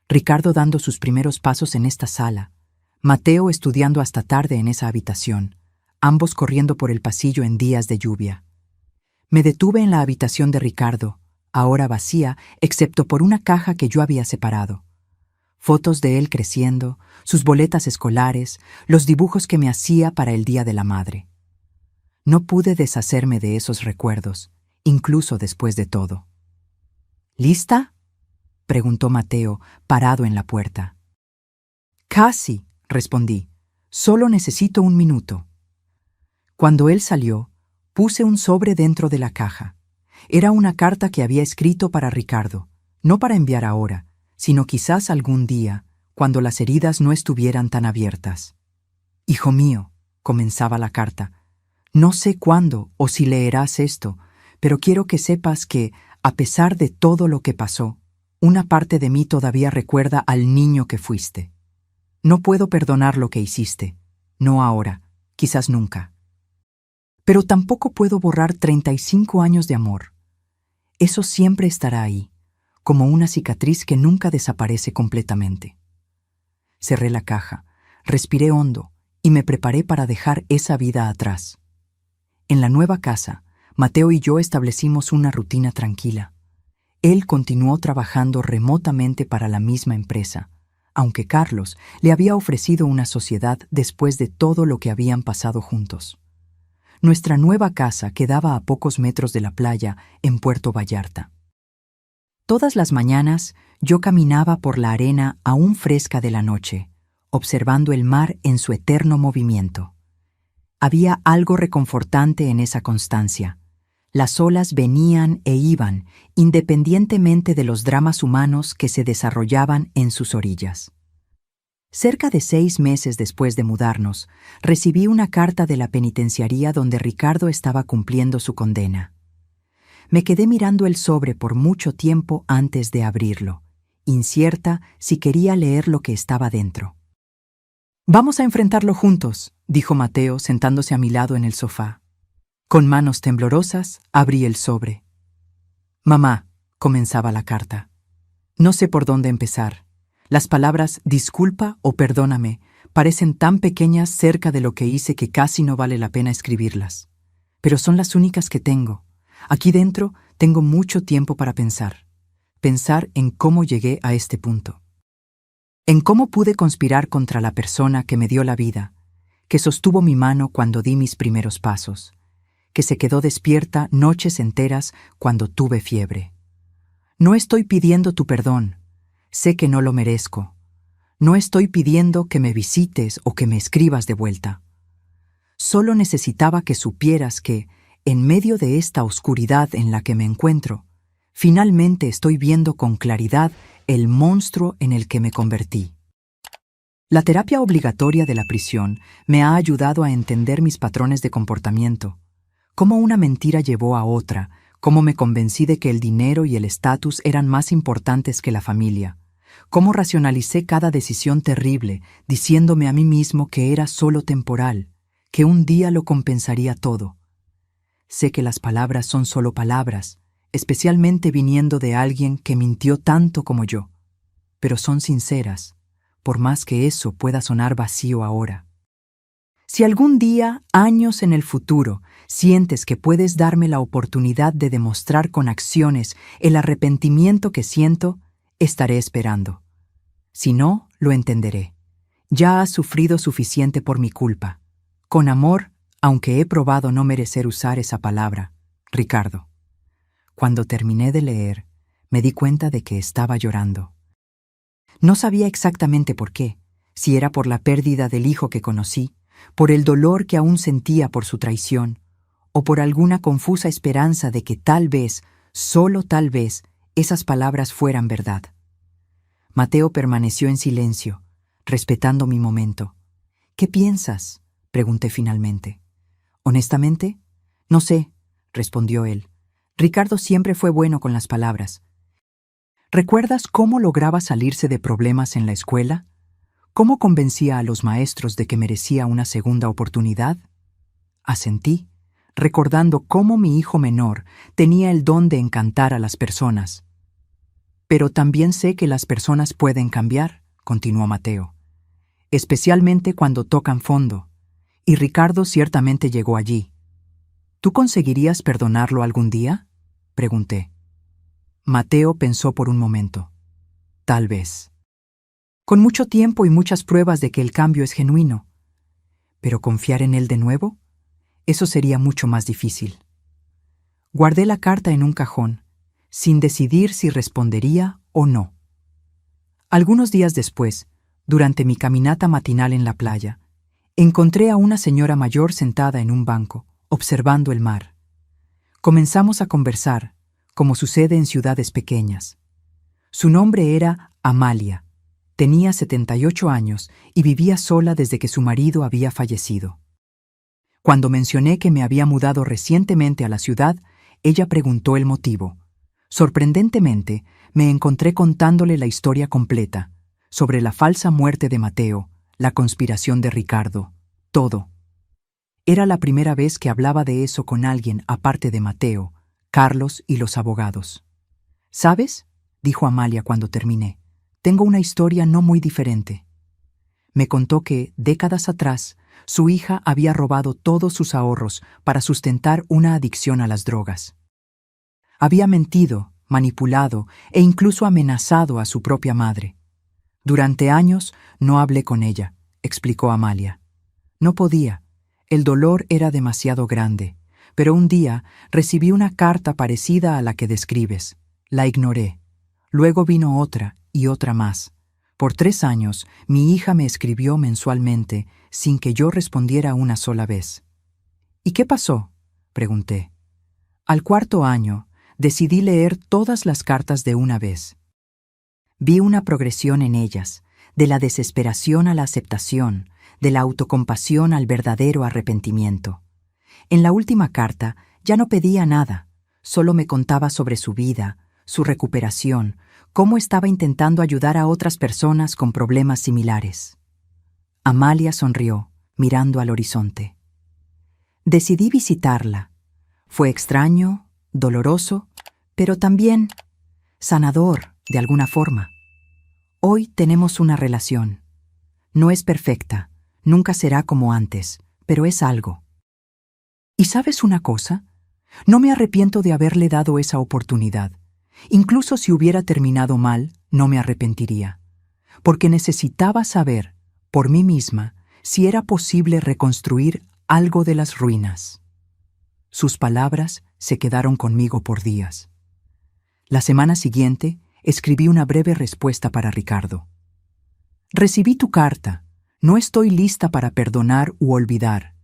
Ricardo dando sus primeros pasos en esta sala, Mateo estudiando hasta tarde en esa habitación, ambos corriendo por el pasillo en días de lluvia. Me detuve en la habitación de Ricardo, ahora vacía, excepto por una caja que yo había separado. Fotos de él creciendo, sus boletas escolares, los dibujos que me hacía para el Día de la Madre. No pude deshacerme de esos recuerdos, incluso después de todo. ¿Lista?, preguntó Mateo, parado en la puerta. Casi, respondí. Solo necesito 1 minuto. Cuando él salió, puse un sobre dentro de la caja. Era una carta que había escrito para Ricardo, no para enviar ahora, sino quizás algún día, cuando las heridas no estuvieran tan abiertas. Hijo mío, comenzaba la carta, no sé cuándo o si leerás esto, pero quiero que sepas que, a pesar de todo lo que pasó, una parte de mí todavía recuerda al niño que fuiste. No puedo perdonar lo que hiciste, no ahora, quizás nunca. Pero tampoco puedo borrar 35 años de amor. Eso siempre estará ahí, como una cicatriz que nunca desaparece completamente. Cerré la caja, respiré hondo y me preparé para dejar esa vida atrás. En la nueva casa, Mateo y yo establecimos una rutina tranquila. Él continuó trabajando remotamente para la misma empresa, aunque Carlos le había ofrecido una sociedad después de todo lo que habían pasado juntos. Nuestra nueva casa quedaba a pocos metros de la playa en Puerto Vallarta. Todas las mañanas yo caminaba por la arena aún fresca de la noche, observando el mar en su eterno movimiento. Había algo reconfortante en esa constancia. Las olas venían e iban, independientemente de los dramas humanos que se desarrollaban en sus orillas. Cerca de 6 meses después de mudarnos, recibí una carta de la penitenciaría donde Ricardo estaba cumpliendo su condena. Me quedé mirando el sobre por mucho tiempo antes de abrirlo, incierta si quería leer lo que estaba dentro. «Vamos a enfrentarlo juntos», dijo Mateo sentándose a mi lado en el sofá. Con manos temblorosas, abrí el sobre. «Mamá», comenzaba la carta. No sé por dónde empezar. Las palabras disculpa o perdóname parecen tan pequeñas cerca de lo que hice que casi no vale la pena escribirlas. Pero son las únicas que tengo. Aquí dentro tengo mucho tiempo para pensar. Pensar en cómo llegué a este punto. En cómo pude conspirar contra la persona que me dio la vida, que sostuvo mi mano cuando di mis primeros pasos, que se quedó despierta noches enteras cuando tuve fiebre. No estoy pidiendo tu perdón, sé que no lo merezco. No estoy pidiendo que me visites o que me escribas de vuelta. Solo necesitaba que supieras que, en medio de esta oscuridad en la que me encuentro, finalmente estoy viendo con claridad el monstruo en el que me convertí. La terapia obligatoria de la prisión me ha ayudado a entender mis patrones de comportamiento, cómo una mentira llevó a otra, cómo me convencí de que el dinero y el estatus eran más importantes que la familia, cómo racionalicé cada decisión terrible, diciéndome a mí mismo que era solo temporal, que un día lo compensaría todo. Sé que las palabras son solo palabras, especialmente viniendo de alguien que mintió tanto como yo, pero son sinceras, por más que eso pueda sonar vacío ahora. Si algún día, años en el futuro, sientes que puedes darme la oportunidad de demostrar con acciones el arrepentimiento que siento, estaré esperando. Si no, lo entenderé. Ya has sufrido suficiente por mi culpa. Con amor, aunque he probado no merecer usar esa palabra, Ricardo. Cuando terminé de leer, me di cuenta de que estaba llorando. No sabía exactamente por qué, si era por la pérdida del hijo que conocí, por el dolor que aún sentía por su traición, o por alguna confusa esperanza de que tal vez, solo tal vez, esas palabras fueran verdad. Mateo permaneció en silencio, respetando mi momento. «¿Qué piensas?», pregunté finalmente. «Honestamente, no sé», respondió él. Ricardo siempre fue bueno con las palabras. ¿Recuerdas cómo lograba salirse de problemas en la escuela? ¿Cómo convencía a los maestros de que merecía una segunda oportunidad? Asentí, recordando cómo mi hijo menor tenía el don de encantar a las personas. Pero también sé que las personas pueden cambiar, continuó Mateo, especialmente cuando tocan fondo, y Ricardo ciertamente llegó allí. ¿Tú conseguirías perdonarlo algún día?, pregunté. Mateo pensó por un momento. Tal vez. Con mucho tiempo y muchas pruebas de que el cambio es genuino. ¿Pero confiar en él de nuevo? Eso sería mucho más difícil. Guardé la carta en un cajón, sin decidir si respondería o no. Algunos días después, durante mi caminata matinal en la playa, encontré a una señora mayor sentada en un banco, observando el mar. Comenzamos a conversar, como sucede en ciudades pequeñas. Su nombre era Amalia. Tenía 78 años y vivía sola desde que su marido había fallecido. Cuando mencioné que me había mudado recientemente a la ciudad, ella preguntó el motivo. Sorprendentemente, me encontré contándole la historia completa, sobre la falsa muerte de Mateo, la conspiración de Ricardo, todo. Era la primera vez que hablaba de eso con alguien aparte de Mateo, Carlos y los abogados. ¿Sabes?, dijo Amalia cuando terminé. Tengo una historia no muy diferente. Me contó que, décadas atrás, su hija había robado todos sus ahorros para sustentar una adicción a las drogas. Había mentido, manipulado e incluso amenazado a su propia madre. Durante años no hablé con ella, explicó Amalia. No podía. El dolor era demasiado grande, pero un día recibí una carta parecida a la que describes. La ignoré. Luego vino otra y otra más. Por 3 años, mi hija me escribió mensualmente, sin que yo respondiera una sola vez. ¿Y qué pasó?, pregunté. Al 4.º año, decidí leer todas las cartas de una vez. Vi una progresión en ellas, de la desesperación a la aceptación, de la autocompasión al verdadero arrepentimiento. En la última carta ya no pedía nada, solo me contaba sobre su vida, su recuperación, cómo estaba intentando ayudar a otras personas con problemas similares. Amalia sonrió, mirando al horizonte. Decidí visitarla. Fue extraño, doloroso, pero también sanador, de alguna forma. Hoy tenemos una relación. No es perfecta, nunca será como antes, pero es algo. ¿Y sabes una cosa? No me arrepiento de haberle dado esa oportunidad. Incluso si hubiera terminado mal, no me arrepentiría, porque necesitaba saber, por mí misma, si era posible reconstruir algo de las ruinas. Sus palabras se quedaron conmigo por días. La semana siguiente, escribí una breve respuesta para Ricardo. Recibí tu carta. No estoy lista para perdonar u olvidar.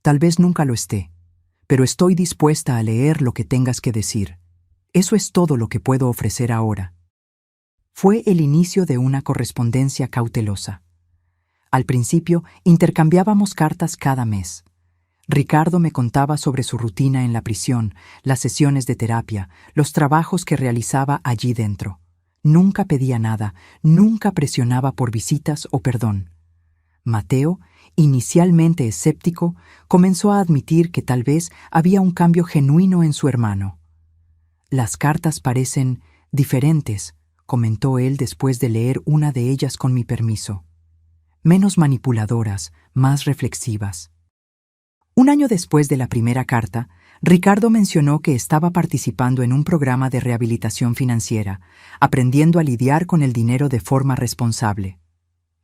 Tal vez nunca lo esté, pero estoy dispuesta a leer lo que tengas que decir. Eso es todo lo que puedo ofrecer ahora. Fue el inicio de una correspondencia cautelosa. Al principio, intercambiábamos cartas cada mes. Ricardo me contaba sobre su rutina en la prisión, las sesiones de terapia, los trabajos que realizaba allí dentro. Nunca pedía nada, nunca presionaba por visitas o perdón. Mateo, inicialmente escéptico, comenzó a admitir que tal vez había un cambio genuino en su hermano. Las cartas parecen diferentes, comentó él después de leer una de ellas con mi permiso. Menos manipuladoras, más reflexivas. Un año después de la primera carta, Ricardo mencionó que estaba participando en un programa de rehabilitación financiera, aprendiendo a lidiar con el dinero de forma responsable.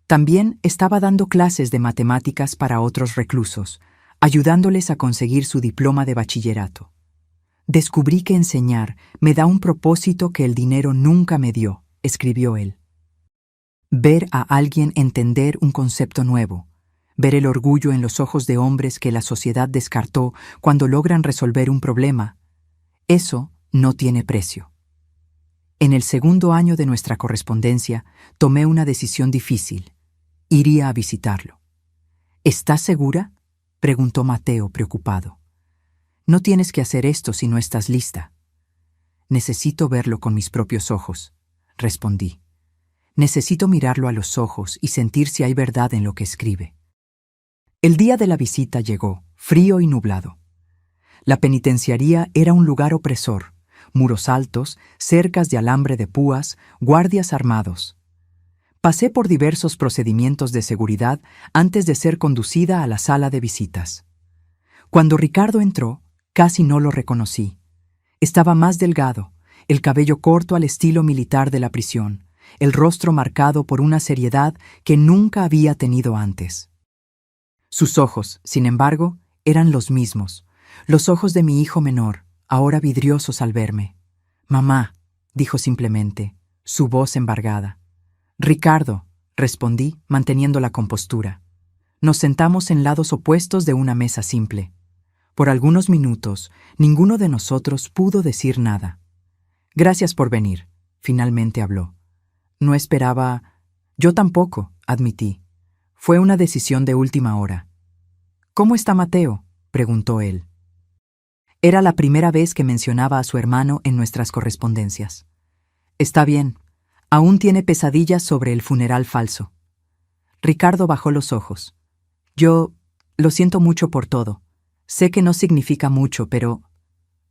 También estaba dando clases de matemáticas para otros reclusos, ayudándoles a conseguir su diploma de bachillerato. Descubrí que enseñar me da un propósito que el dinero nunca me dio, escribió él. Ver a alguien entender un concepto nuevo, ver el orgullo en los ojos de hombres que la sociedad descartó cuando logran resolver un problema, eso no tiene precio. En el 2.º año de nuestra correspondencia, tomé una decisión difícil. Iría a visitarlo. ¿Estás segura?, preguntó Mateo, preocupado. No tienes que hacer esto si no estás lista. Necesito verlo con mis propios ojos, respondí. Necesito mirarlo a los ojos y sentir si hay verdad en lo que escribe. El día de la visita llegó, frío y nublado. La penitenciaría era un lugar opresor, muros altos, cercas de alambre de púas, guardias armados. Pasé por diversos procedimientos de seguridad antes de ser conducida a la sala de visitas. Cuando Ricardo entró, casi no lo reconocí. Estaba más delgado, el cabello corto al estilo militar de la prisión, el rostro marcado por una seriedad que nunca había tenido antes. Sus ojos, sin embargo, eran los mismos, los ojos de mi hijo menor, ahora vidriosos al verme. «Mamá», dijo simplemente, su voz embargada. «Ricardo», respondí, manteniendo la compostura. Nos sentamos en lados opuestos de una mesa simple. Por algunos minutos, ninguno de nosotros pudo decir nada. «Gracias por venir», finalmente habló. «No esperaba...» «Yo tampoco», admití. «Fue una decisión de última hora». «¿Cómo está Mateo?», preguntó él. Era la primera vez que mencionaba a su hermano en nuestras correspondencias. «Está bien. Aún tiene pesadillas sobre el funeral falso». Ricardo bajó los ojos. «Yo lo siento mucho por todo. Sé que no significa mucho, pero...»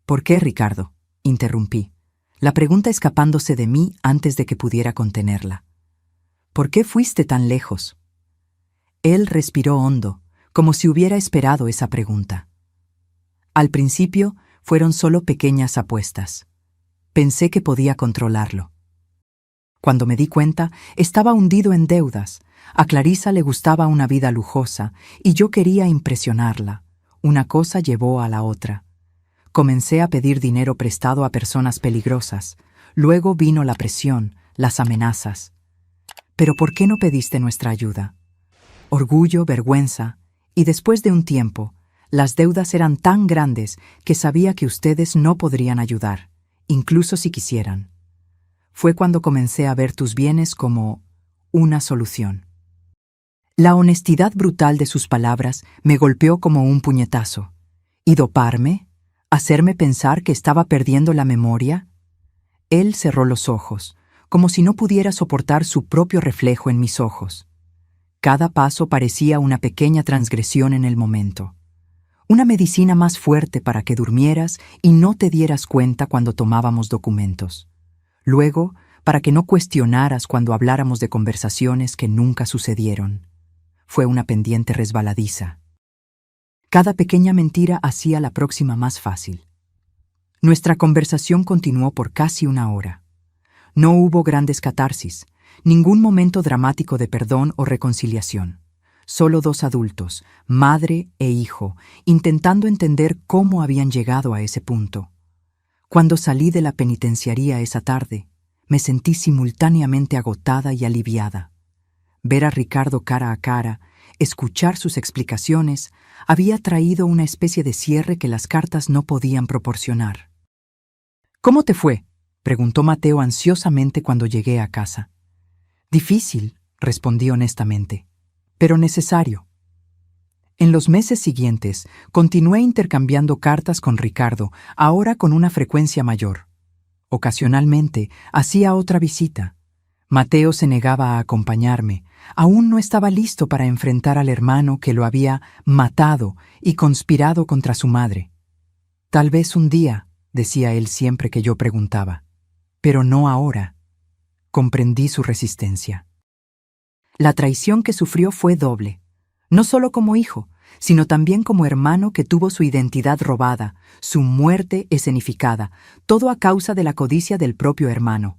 «¿Por qué, Ricardo?», interrumpí, la pregunta escapándose de mí antes de que pudiera contenerla. «¿Por qué fuiste tan lejos?». Él respiró hondo, como si hubiera esperado esa pregunta. Al principio fueron solo pequeñas apuestas. Pensé que podía controlarlo. Cuando me di cuenta, estaba hundido en deudas. A Clarisa le gustaba una vida lujosa y yo quería impresionarla. Una cosa llevó a la otra. Comencé a pedir dinero prestado a personas peligrosas. Luego vino la presión, las amenazas. «¿Pero por qué no pediste nuestra ayuda?». Orgullo, vergüenza, y después de un tiempo, las deudas eran tan grandes que sabía que ustedes no podrían ayudar, incluso si quisieran. Fue cuando comencé a ver tus bienes como una solución. La honestidad brutal de sus palabras me golpeó como un puñetazo. ¿Y doparme? ¿Hacerme pensar que estaba perdiendo la memoria? Él cerró los ojos, como si no pudiera soportar su propio reflejo en mis ojos. Cada paso parecía una pequeña transgresión en el momento. Una medicina más fuerte para que durmieras y no te dieras cuenta cuando tomábamos documentos. Luego, para que no cuestionaras cuando habláramos de conversaciones que nunca sucedieron. Fue una pendiente resbaladiza. Cada pequeña mentira hacía la próxima más fácil. Nuestra conversación continuó por casi una hora. No hubo grandes catarsis, ningún momento dramático de perdón o reconciliación. Solo dos adultos, madre e hijo, intentando entender cómo habían llegado a ese punto. Cuando salí de la penitenciaría esa tarde, me sentí simultáneamente agotada y aliviada. Ver a Ricardo cara a cara, escuchar sus explicaciones, había traído una especie de cierre que las cartas no podían proporcionar. «¿Cómo te fue?», preguntó Mateo ansiosamente cuando llegué a casa. «Difícil», respondí honestamente, «pero necesario». En los meses siguientes, continué intercambiando cartas con Ricardo, ahora con una frecuencia mayor. Ocasionalmente, hacía otra visita. Mateo se negaba a acompañarme. Aún no estaba listo para enfrentar al hermano que lo había matado y conspirado contra su madre. «Tal vez un día», decía él siempre que yo preguntaba, «pero no ahora». Comprendí su resistencia. La traición que sufrió fue doble, no solo como hijo, sino también como hermano que tuvo su identidad robada, su muerte escenificada, todo a causa de la codicia del propio hermano.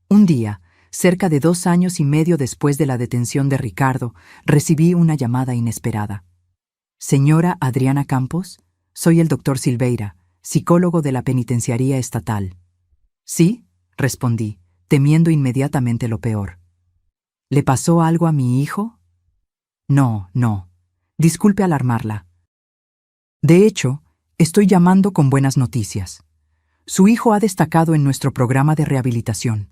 Un día, cerca de 2 años y medio después de la detención de Ricardo, recibí una llamada inesperada. «Señora Adriana Campos, soy el doctor Silveira, psicólogo de la penitenciaría estatal». «Sí», respondí, temiendo inmediatamente lo peor. «¿Le pasó algo a mi hijo?». «No, no. Disculpe alarmarla. De hecho, estoy llamando con buenas noticias. Su hijo ha destacado en nuestro programa de rehabilitación.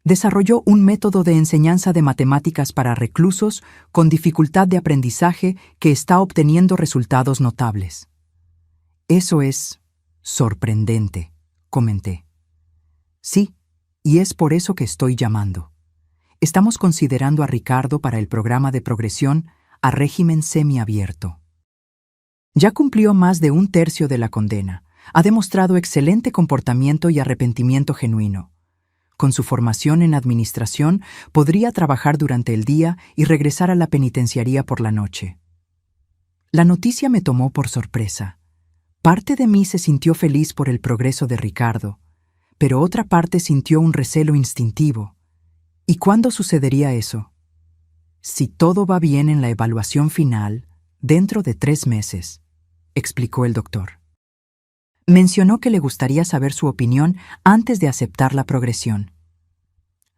Desarrolló un método de enseñanza de matemáticas para reclusos con dificultad de aprendizaje que está obteniendo resultados notables». «Eso es sorprendente», comenté. «Sí, y es por eso que estoy llamando. Estamos considerando a Ricardo para el programa de progresión a régimen semiabierto». Ya cumplió más de un tercio de la condena. Ha demostrado excelente comportamiento y arrepentimiento genuino. Con su formación en administración, podría trabajar durante el día y regresar a la penitenciaría por la noche. La noticia me tomó por sorpresa. Parte de mí se sintió feliz por el progreso de Ricardo, pero otra parte sintió un recelo instintivo. ¿Y cuándo sucedería eso? Si todo va bien en la evaluación final, dentro de 3 meses, explicó el doctor. Mencionó que le gustaría saber su opinión antes de aceptar la progresión.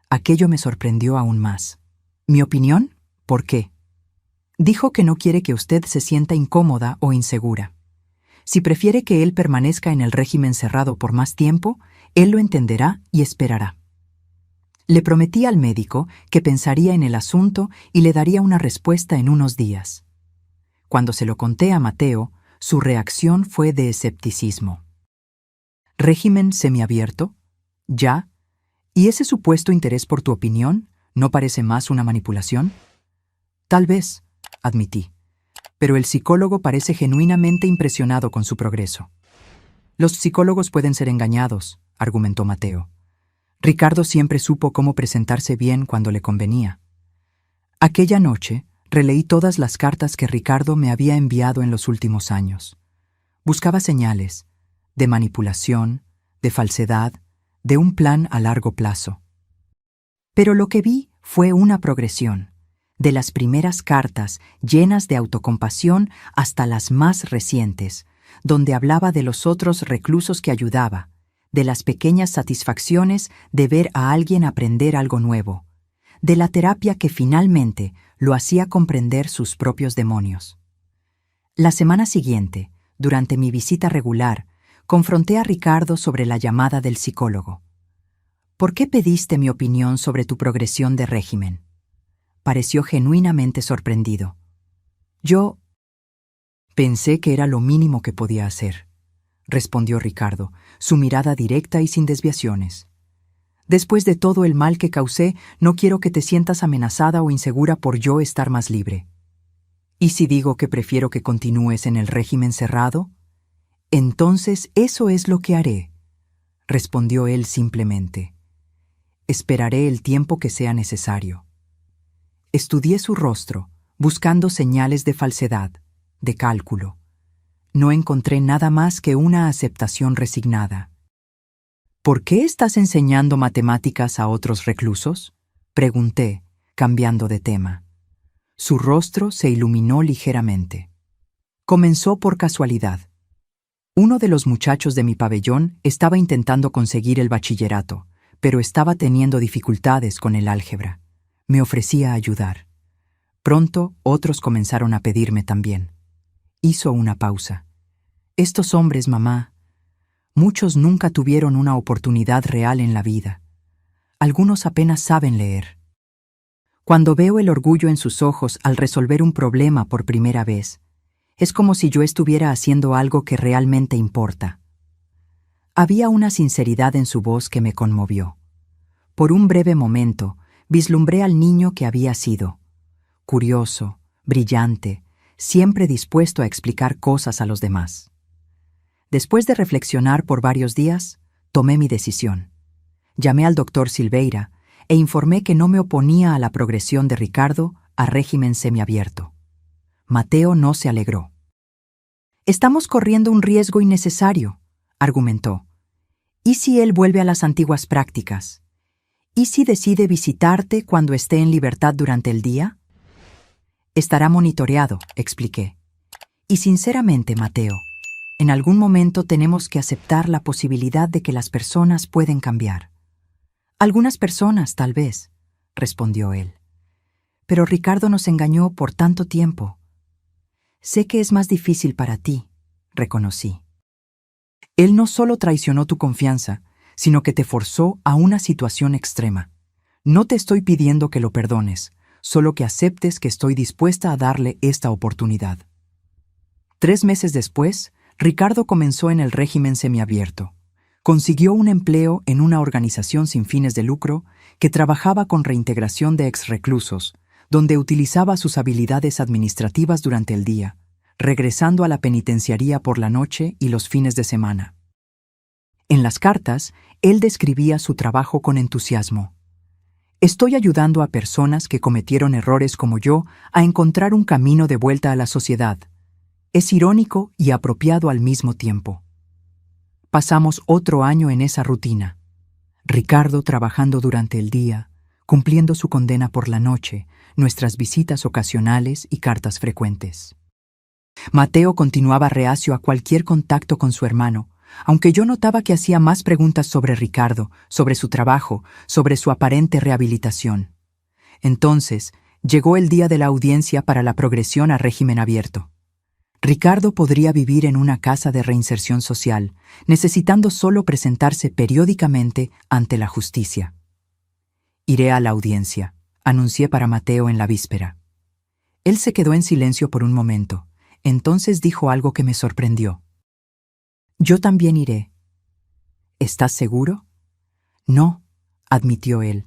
Aquello me sorprendió aún más. ¿Mi opinión? ¿Por qué? Dijo que no quiere que usted se sienta incómoda o insegura. Si prefiere que él permanezca en el régimen cerrado por más tiempo, él lo entenderá y esperará. Le prometí al médico que pensaría en el asunto y le daría una respuesta en unos días. Cuando se lo conté a Mateo, su reacción fue de escepticismo. ¿Régimen semiabierto? ¿Ya? ¿Y ese supuesto interés por tu opinión no parece más una manipulación? Tal vez, admití, pero el psicólogo parece genuinamente impresionado con su progreso. Los psicólogos pueden ser engañados, argumentó Mateo. Ricardo siempre supo cómo presentarse bien cuando le convenía. Aquella noche, releí todas las cartas que Ricardo me había enviado en los últimos años. Buscaba señales de manipulación, de falsedad, de un plan a largo plazo. Pero lo que vi fue una progresión, de las primeras cartas llenas de autocompasión hasta las más recientes, donde hablaba de los otros reclusos que ayudaba, de las pequeñas satisfacciones de ver a alguien aprender algo nuevo, de la terapia que finalmente lo hacía comprender sus propios demonios. La semana siguiente, durante mi visita regular, confronté a Ricardo sobre la llamada del psicólogo. ¿Por qué pediste mi opinión sobre tu progresión de régimen? Pareció genuinamente sorprendido. Yo pensé que era lo mínimo que podía hacer, respondió Ricardo, su mirada directa y sin desviaciones. Después de todo el mal que causé, no quiero que te sientas amenazada o insegura por yo estar más libre. ¿Y si digo que prefiero que continúes en el régimen cerrado? Entonces eso es lo que haré, respondió él simplemente. Esperaré el tiempo que sea necesario. Estudié su rostro, buscando señales de falsedad, de cálculo. No encontré nada más que una aceptación resignada. ¿Por qué estás enseñando matemáticas a otros reclusos? Pregunté, cambiando de tema. Su rostro se iluminó ligeramente. Comenzó por casualidad. Uno de los muchachos de mi pabellón estaba intentando conseguir el bachillerato, pero estaba teniendo dificultades con el álgebra. Me ofrecía ayudar. Pronto otros comenzaron a pedirme también. Hizo una pausa. Estos hombres, mamá, muchos nunca tuvieron una oportunidad real en la vida. Algunos apenas saben leer. Cuando veo el orgullo en sus ojos al resolver un problema por primera vez, es como si yo estuviera haciendo algo que realmente importa. Había una sinceridad en su voz que me conmovió. Por un breve momento, vislumbré al niño que había sido. Curioso, brillante, siempre dispuesto a explicar cosas a los demás. Después de reflexionar por varios días, tomé mi decisión. Llamé al doctor Silveira e informé que no me oponía a la progresión de Ricardo a régimen semiabierto. Mateo no se alegró. «Estamos corriendo un riesgo innecesario», argumentó. «¿Y si él vuelve a las antiguas prácticas? ¿Y si decide visitarte cuando esté en libertad durante el día?» «Estará monitoreado», expliqué. «Y sinceramente, Mateo, en algún momento tenemos que aceptar la posibilidad de que las personas pueden cambiar». «Algunas personas, tal vez», respondió él. «Pero Ricardo nos engañó por tanto tiempo». «Sé que es más difícil para ti», reconocí. «Él no solo traicionó tu confianza, sino que te forzó a una situación extrema. No te estoy pidiendo que lo perdones, solo que aceptes que estoy dispuesta a darle esta oportunidad». 3 meses después, Ricardo comenzó en el régimen semiabierto. Consiguió un empleo en una organización sin fines de lucro que trabajaba con reintegración de exreclusos, donde utilizaba sus habilidades administrativas durante el día, regresando a la penitenciaría por la noche y los fines de semana. En las cartas, él describía su trabajo con entusiasmo. Estoy ayudando a personas que cometieron errores como yo a encontrar un camino de vuelta a la sociedad. Es irónico y apropiado al mismo tiempo. Pasamos otro año en esa rutina. Ricardo trabajando durante el día, cumpliendo su condena por la noche, nuestras visitas ocasionales y cartas frecuentes. Mateo continuaba reacio a cualquier contacto con su hermano, aunque yo notaba que hacía más preguntas sobre Ricardo, sobre su trabajo, sobre su aparente rehabilitación. Entonces, llegó el día de la audiencia para la progresión a régimen abierto. Ricardo podría vivir en una casa de reinserción social, necesitando solo presentarse periódicamente ante la justicia. Iré a la audiencia, anuncié para Mateo en la víspera. Él se quedó en silencio por un momento, entonces dijo algo que me sorprendió. Yo también iré. ¿Estás seguro? No, admitió él,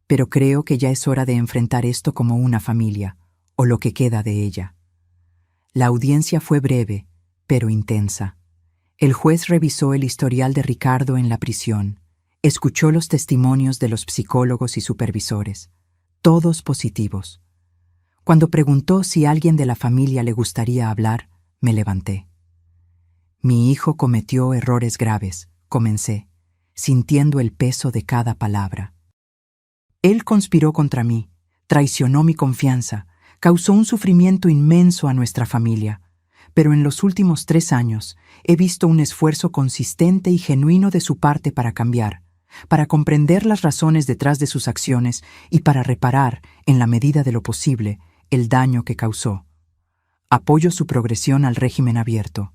pero creo que ya es hora de enfrentar esto como una familia, o lo que queda de ella. La audiencia fue breve, pero intensa. El juez revisó el historial de Ricardo en la prisión, escuchó los testimonios de los psicólogos y supervisores, todos positivos. Cuando preguntó si alguien de la familia le gustaría hablar, me levanté. Mi hijo cometió errores graves, comencé, sintiendo el peso de cada palabra. Él conspiró contra mí, traicionó mi confianza, causó un sufrimiento inmenso a nuestra familia, pero en los últimos 3 años he visto un esfuerzo consistente y genuino de su parte para cambiar, para comprender las razones detrás de sus acciones y para reparar, en la medida de lo posible, el daño que causó. Apoyo su progresión al régimen abierto.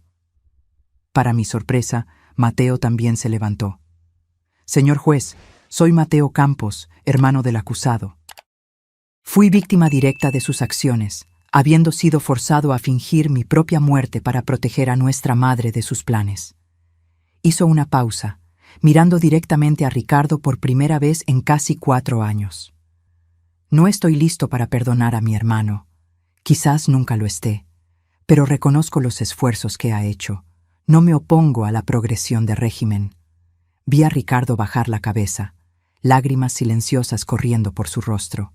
Para mi sorpresa, Mateo también se levantó. Señor juez, soy Mateo Campos, hermano del acusado. Fui víctima directa de sus acciones, habiendo sido forzado a fingir mi propia muerte para proteger a nuestra madre de sus planes. Hizo una pausa, mirando directamente a Ricardo por primera vez en casi 4 años. No estoy listo para perdonar a mi hermano. Quizás nunca lo esté, pero reconozco los esfuerzos que ha hecho. No me opongo a la progresión de régimen. Vi a Ricardo bajar la cabeza, lágrimas silenciosas corriendo por su rostro.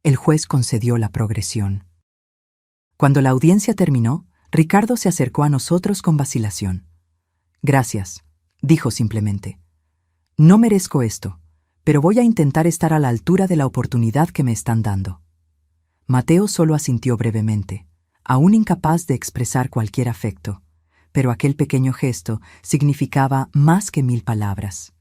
El juez concedió la progresión. Cuando la audiencia terminó, Ricardo se acercó a nosotros con vacilación. Gracias, dijo simplemente. No merezco esto, pero voy a intentar estar a la altura de la oportunidad que me están dando. Mateo solo asintió brevemente, aún incapaz de expresar cualquier afecto. Pero aquel pequeño gesto significaba más que 1000 palabras.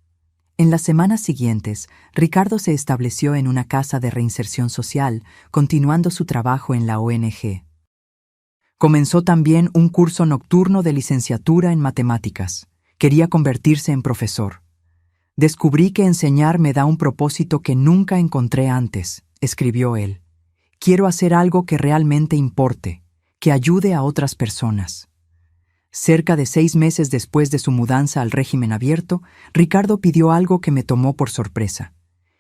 En las semanas siguientes, Ricardo se estableció en una casa de reinserción social, continuando su trabajo en la ONG. Comenzó también un curso nocturno de licenciatura en matemáticas. Quería convertirse en profesor. Descubrí que enseñar me da un propósito que nunca encontré antes, escribió él. Quiero hacer algo que realmente importe, que ayude a otras personas. Cerca de 6 meses después de su mudanza al régimen abierto, Ricardo pidió algo que me tomó por sorpresa.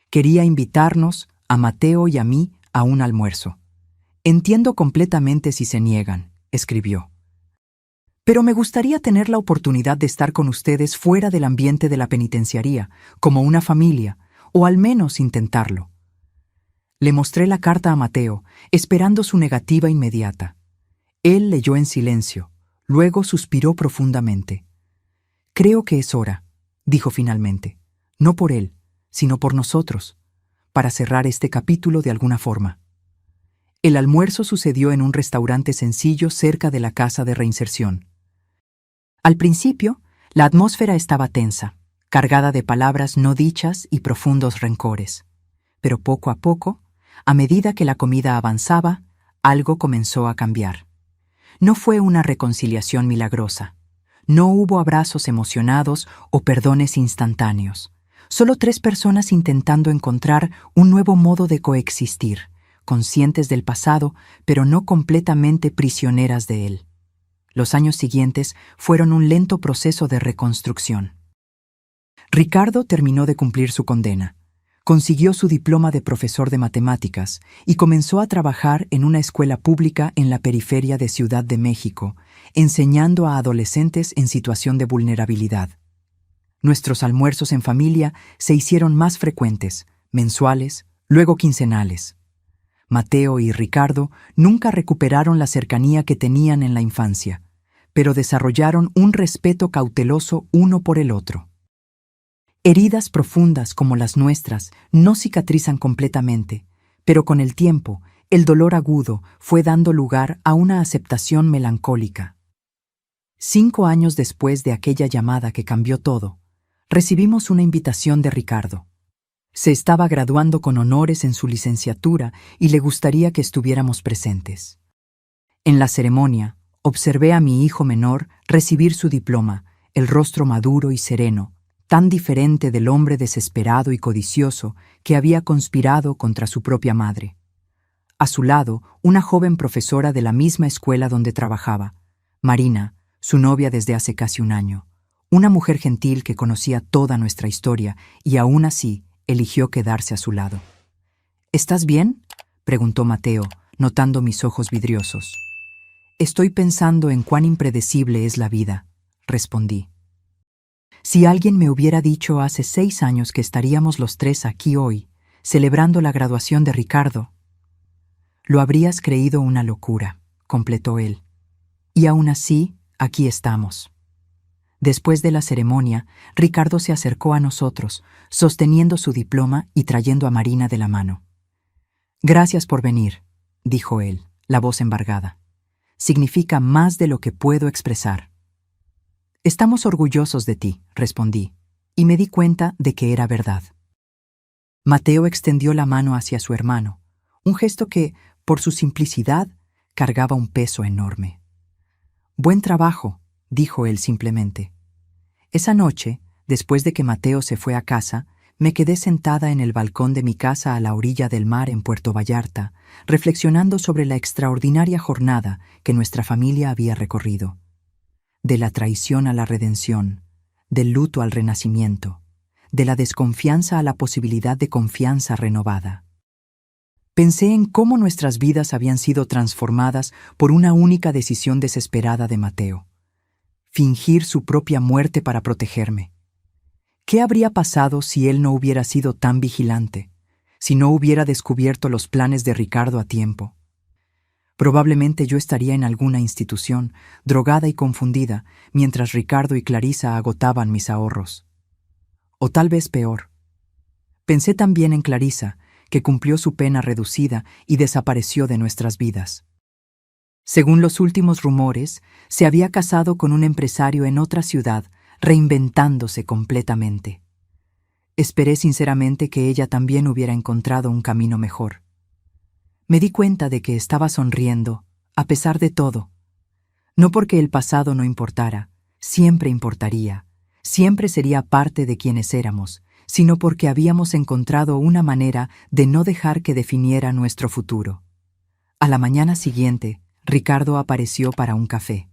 Quería invitarnos, a Mateo y a mí, a un almuerzo. Entiendo completamente si se niegan, escribió. Pero me gustaría tener la oportunidad de estar con ustedes fuera del ambiente de la penitenciaría, como una familia, o al menos intentarlo. Le mostré la carta a Mateo, esperando su negativa inmediata. Él leyó en silencio. Luego suspiró profundamente. Creo que es hora, dijo finalmente, no por él, sino por nosotros, para cerrar este capítulo de alguna forma. El almuerzo sucedió en un restaurante sencillo cerca de la casa de reinserción. Al principio, la atmósfera estaba tensa, cargada de palabras no dichas y profundos rencores. Pero poco a poco, a medida que la comida avanzaba, algo comenzó a cambiar. No fue una reconciliación milagrosa. No hubo abrazos emocionados o perdones instantáneos. Solo 3 personas intentando encontrar un nuevo modo de coexistir, conscientes del pasado, pero no completamente prisioneras de él. Los años siguientes fueron un lento proceso de reconstrucción. Ricardo terminó de cumplir su condena. Consiguió su diploma de profesor de matemáticas y comenzó a trabajar en una escuela pública en la periferia de Ciudad de México, enseñando a adolescentes en situación de vulnerabilidad. Nuestros almuerzos en familia se hicieron más frecuentes, mensuales, luego quincenales. Mateo y Ricardo nunca recuperaron la cercanía que tenían en la infancia, pero desarrollaron un respeto cauteloso uno por el otro. Heridas profundas como las nuestras no cicatrizan completamente, pero con el tiempo, el dolor agudo fue dando lugar a una aceptación melancólica. 5 años después de aquella llamada que cambió todo, recibimos una invitación de Ricardo. Se estaba graduando con honores en su licenciatura y le gustaría que estuviéramos presentes. En la ceremonia, observé a mi hijo menor recibir su diploma, el rostro maduro y sereno, tan diferente del hombre desesperado y codicioso que había conspirado contra su propia madre. A su lado, una joven profesora de la misma escuela donde trabajaba, Marina, su novia desde hace casi un año, una mujer gentil que conocía toda nuestra historia y aún así eligió quedarse a su lado. ¿Estás bien?, preguntó Mateo, notando mis ojos vidriosos. Estoy pensando en cuán impredecible es la vida, respondí. Si alguien me hubiera dicho hace 6 años que estaríamos los 3 aquí hoy, celebrando la graduación de Ricardo, lo habrías creído una locura, completó él. Y aún así, aquí estamos. Después de la ceremonia, Ricardo se acercó a nosotros, sosteniendo su diploma y trayendo a Marina de la mano. Gracias por venir, dijo él, la voz embargada. Significa más de lo que puedo expresar. Estamos orgullosos de ti, respondí, y me di cuenta de que era verdad. Mateo extendió la mano hacia su hermano, un gesto que, por su simplicidad, cargaba un peso enorme. Buen trabajo, dijo él simplemente. Esa noche, después de que Mateo se fue a casa, me quedé sentada en el balcón de mi casa a la orilla del mar en Puerto Vallarta, reflexionando sobre la extraordinaria jornada que nuestra familia había recorrido. De la traición a la redención, del luto al renacimiento, de la desconfianza a la posibilidad de confianza renovada. Pensé en cómo nuestras vidas habían sido transformadas por una única decisión desesperada de Mateo: fingir su propia muerte para protegerme. ¿Qué habría pasado si él no hubiera sido tan vigilante, si no hubiera descubierto los planes de Ricardo a tiempo? Probablemente yo estaría en alguna institución, drogada y confundida, mientras Ricardo y Clarisa agotaban mis ahorros. O tal vez peor. Pensé también en Clarisa, que cumplió su pena reducida y desapareció de nuestras vidas. Según los últimos rumores, se había casado con un empresario en otra ciudad, reinventándose completamente. Esperé sinceramente que ella también hubiera encontrado un camino mejor. Me di cuenta de que estaba sonriendo, a pesar de todo. No porque el pasado no importara, siempre importaría, siempre sería parte de quienes éramos, sino porque habíamos encontrado una manera de no dejar que definiera nuestro futuro. A la mañana siguiente, Ricardo apareció para un café.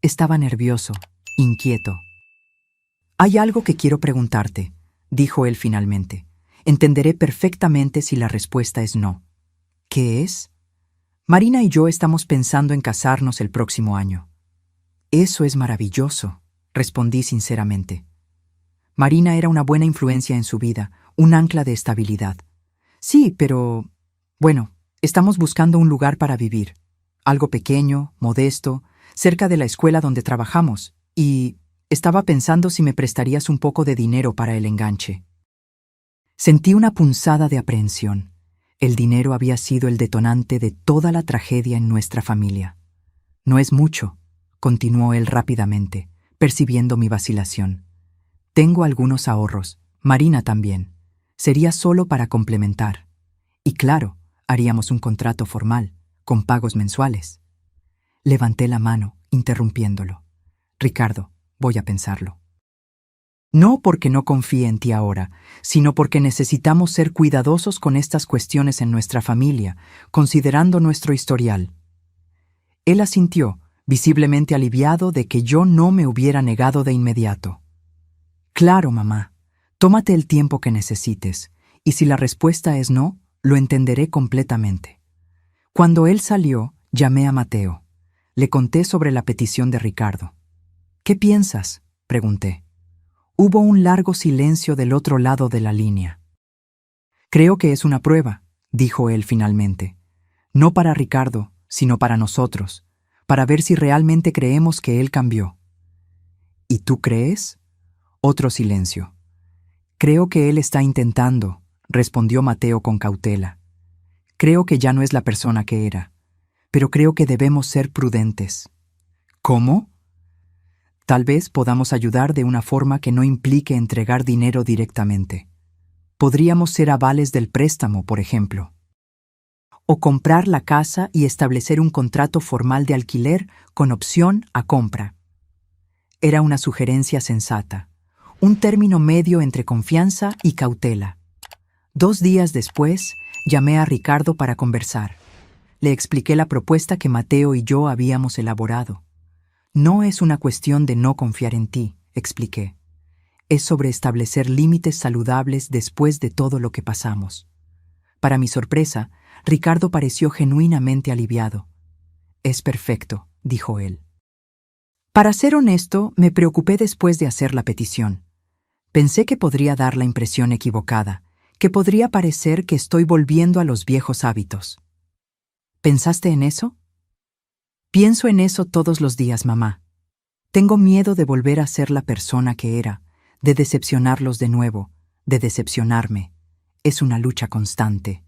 Estaba nervioso, inquieto. «Hay algo que quiero preguntarte», dijo él finalmente. «Entenderé perfectamente si la respuesta es no». «¿Qué es?» «Marina y yo estamos pensando en casarnos el próximo año». «Eso es maravilloso», respondí sinceramente. Marina era una buena influencia en su vida, un ancla de estabilidad. «Sí, pero... bueno, estamos buscando un lugar para vivir. Algo pequeño, modesto, cerca de la escuela donde trabajamos, y estaba pensando si me prestarías un poco de dinero para el enganche». Sentí una punzada de aprehensión. El dinero había sido el detonante de toda la tragedia en nuestra familia. «No es mucho», continuó él rápidamente, percibiendo mi vacilación. «Tengo algunos ahorros, Marina también. Sería solo para complementar. Y claro, haríamos un contrato formal, con pagos mensuales». Levanté la mano, interrumpiéndolo. «Ricardo, voy a pensarlo». No porque no confíe en ti ahora, sino porque necesitamos ser cuidadosos con estas cuestiones en nuestra familia, considerando nuestro historial. Él asintió, visiblemente aliviado de que yo no me hubiera negado de inmediato. «Claro, mamá, tómate el tiempo que necesites, y si la respuesta es no, lo entenderé completamente. Cuando él salió, llamé a Mateo. Le conté sobre la petición de Ricardo. ¿Qué piensas?, pregunté. Hubo un largo silencio del otro lado de la línea. Creo que es una prueba, dijo él finalmente. No para Ricardo, sino para nosotros, para ver si realmente creemos que él cambió. ¿Y tú crees? Otro silencio. Creo que él está intentando, respondió Mateo con cautela. Creo que ya no es la persona que era, pero creo que debemos ser prudentes. ¿Cómo? Tal vez podamos ayudar de una forma que no implique entregar dinero directamente. Podríamos ser avales del préstamo, por ejemplo. O comprar la casa y establecer un contrato formal de alquiler con opción a compra. Era una sugerencia sensata, un término medio entre confianza y cautela. 2 días después, llamé a Ricardo para conversar. Le expliqué la propuesta que Mateo y yo habíamos elaborado. No es una cuestión de no confiar en ti, expliqué. Es sobre establecer límites saludables después de todo lo que pasamos. Para mi sorpresa, Ricardo pareció genuinamente aliviado. Es perfecto, dijo él. Para ser honesto, me preocupé después de hacer la petición. Pensé que podría dar la impresión equivocada, que podría parecer que estoy volviendo a los viejos hábitos. ¿Pensaste en eso? Pienso en eso todos los días, mamá. Tengo miedo de volver a ser la persona que era, de decepcionarlos de nuevo, de decepcionarme. Es una lucha constante.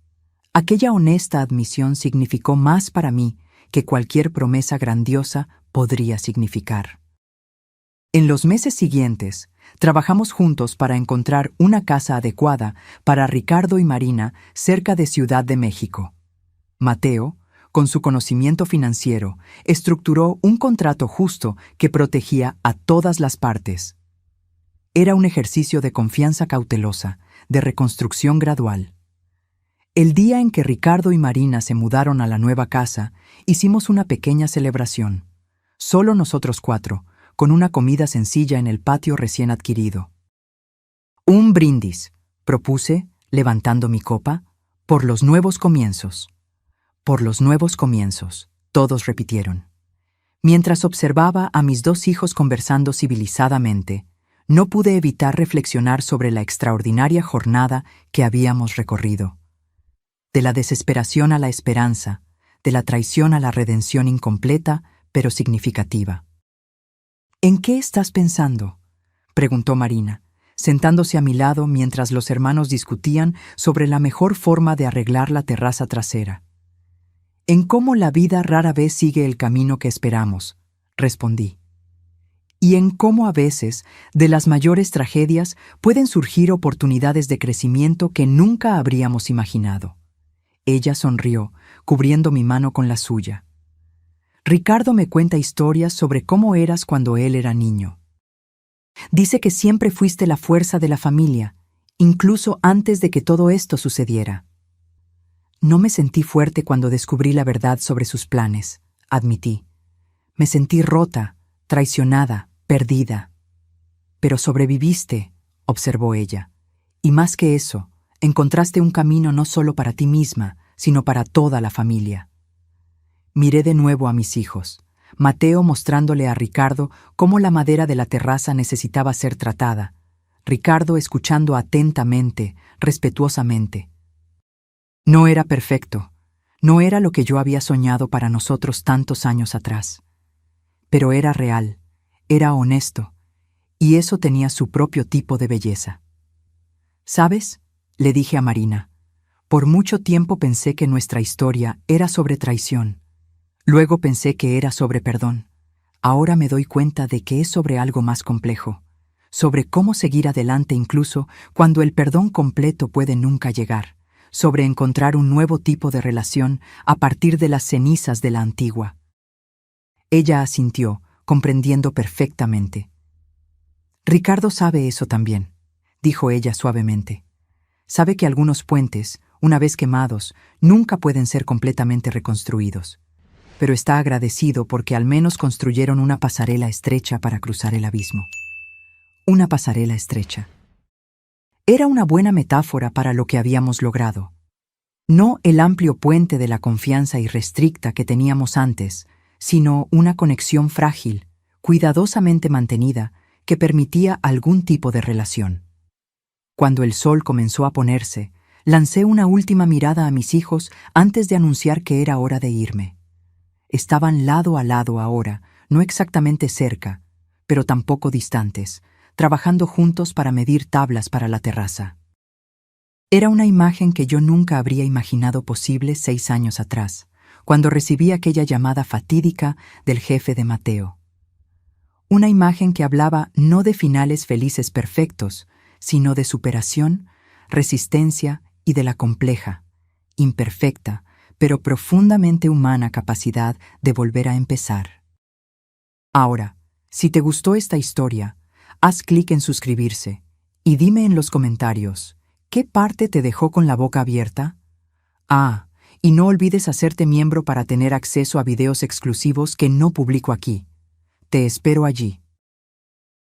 Aquella honesta admisión significó más para mí que cualquier promesa grandiosa podría significar. En los meses siguientes, trabajamos juntos para encontrar una casa adecuada para Ricardo y Marina cerca de Ciudad de México. Mateo, con su conocimiento financiero, estructuró un contrato justo que protegía a todas las partes. Era un ejercicio de confianza cautelosa, de reconstrucción gradual. El día en que Ricardo y Marina se mudaron a la nueva casa, hicimos una pequeña celebración. Solo nosotros 4, con una comida sencilla en el patio recién adquirido. Un brindis, propuse, levantando mi copa, por los nuevos comienzos. Por los nuevos comienzos, todos repitieron. Mientras observaba a mis 2 hijos conversando civilizadamente, no pude evitar reflexionar sobre la extraordinaria jornada que habíamos recorrido. De la desesperación a la esperanza, de la traición a la redención incompleta, pero significativa. ¿En qué estás pensando?, preguntó Marina, sentándose a mi lado mientras los hermanos discutían sobre la mejor forma de arreglar la terraza trasera. En cómo la vida rara vez sigue el camino que esperamos, respondí. Y en cómo a veces, de las mayores tragedias, pueden surgir oportunidades de crecimiento que nunca habríamos imaginado. Ella sonrió, cubriendo mi mano con la suya. Ricardo me cuenta historias sobre cómo eras cuando él era niño. Dice que siempre fuiste la fuerza de la familia, incluso antes de que todo esto sucediera. No me sentí fuerte cuando descubrí la verdad sobre sus planes, admití. Me sentí rota, traicionada, perdida. Pero sobreviviste, observó ella. Y más que eso, encontraste un camino no solo para ti misma, sino para toda la familia. Miré de nuevo a mis hijos, Mateo mostrándole a Ricardo cómo la madera de la terraza necesitaba ser tratada, Ricardo escuchando atentamente, respetuosamente. No era perfecto, no era lo que yo había soñado para nosotros tantos años atrás. Pero era real, era honesto, y eso tenía su propio tipo de belleza. ¿Sabes?, le dije a Marina, por mucho tiempo pensé que nuestra historia era sobre traición. Luego pensé que era sobre perdón. Ahora me doy cuenta de que es sobre algo más complejo, sobre cómo seguir adelante incluso cuando el perdón completo puede nunca llegar, sobre encontrar un nuevo tipo de relación a partir de las cenizas de la antigua. Ella asintió, comprendiendo perfectamente. Ricardo sabe eso también, dijo ella suavemente. Sabe que algunos puentes, una vez quemados, nunca pueden ser completamente reconstruidos. Pero está agradecido porque al menos construyeron una pasarela estrecha para cruzar el abismo. Una pasarela estrecha. Era una buena metáfora para lo que habíamos logrado. No el amplio puente de la confianza irrestricta que teníamos antes, sino una conexión frágil, cuidadosamente mantenida, que permitía algún tipo de relación. Cuando el sol comenzó a ponerse, lancé una última mirada a mis hijos antes de anunciar que era hora de irme. Estaban lado a lado ahora, no exactamente cerca, pero tampoco distantes, trabajando juntos para medir tablas para la terraza. Era una imagen que yo nunca habría imaginado posible 6 años atrás, cuando recibí aquella llamada fatídica del jefe de Mateo. Una imagen que hablaba no de finales felices perfectos, sino de superación, resistencia y de la compleja, imperfecta, pero profundamente humana capacidad de volver a empezar. Ahora, si te gustó esta historia, haz clic en suscribirse y dime en los comentarios, ¿qué parte te dejó con la boca abierta? Y no olvides hacerte miembro para tener acceso a videos exclusivos que no publico aquí. Te espero allí.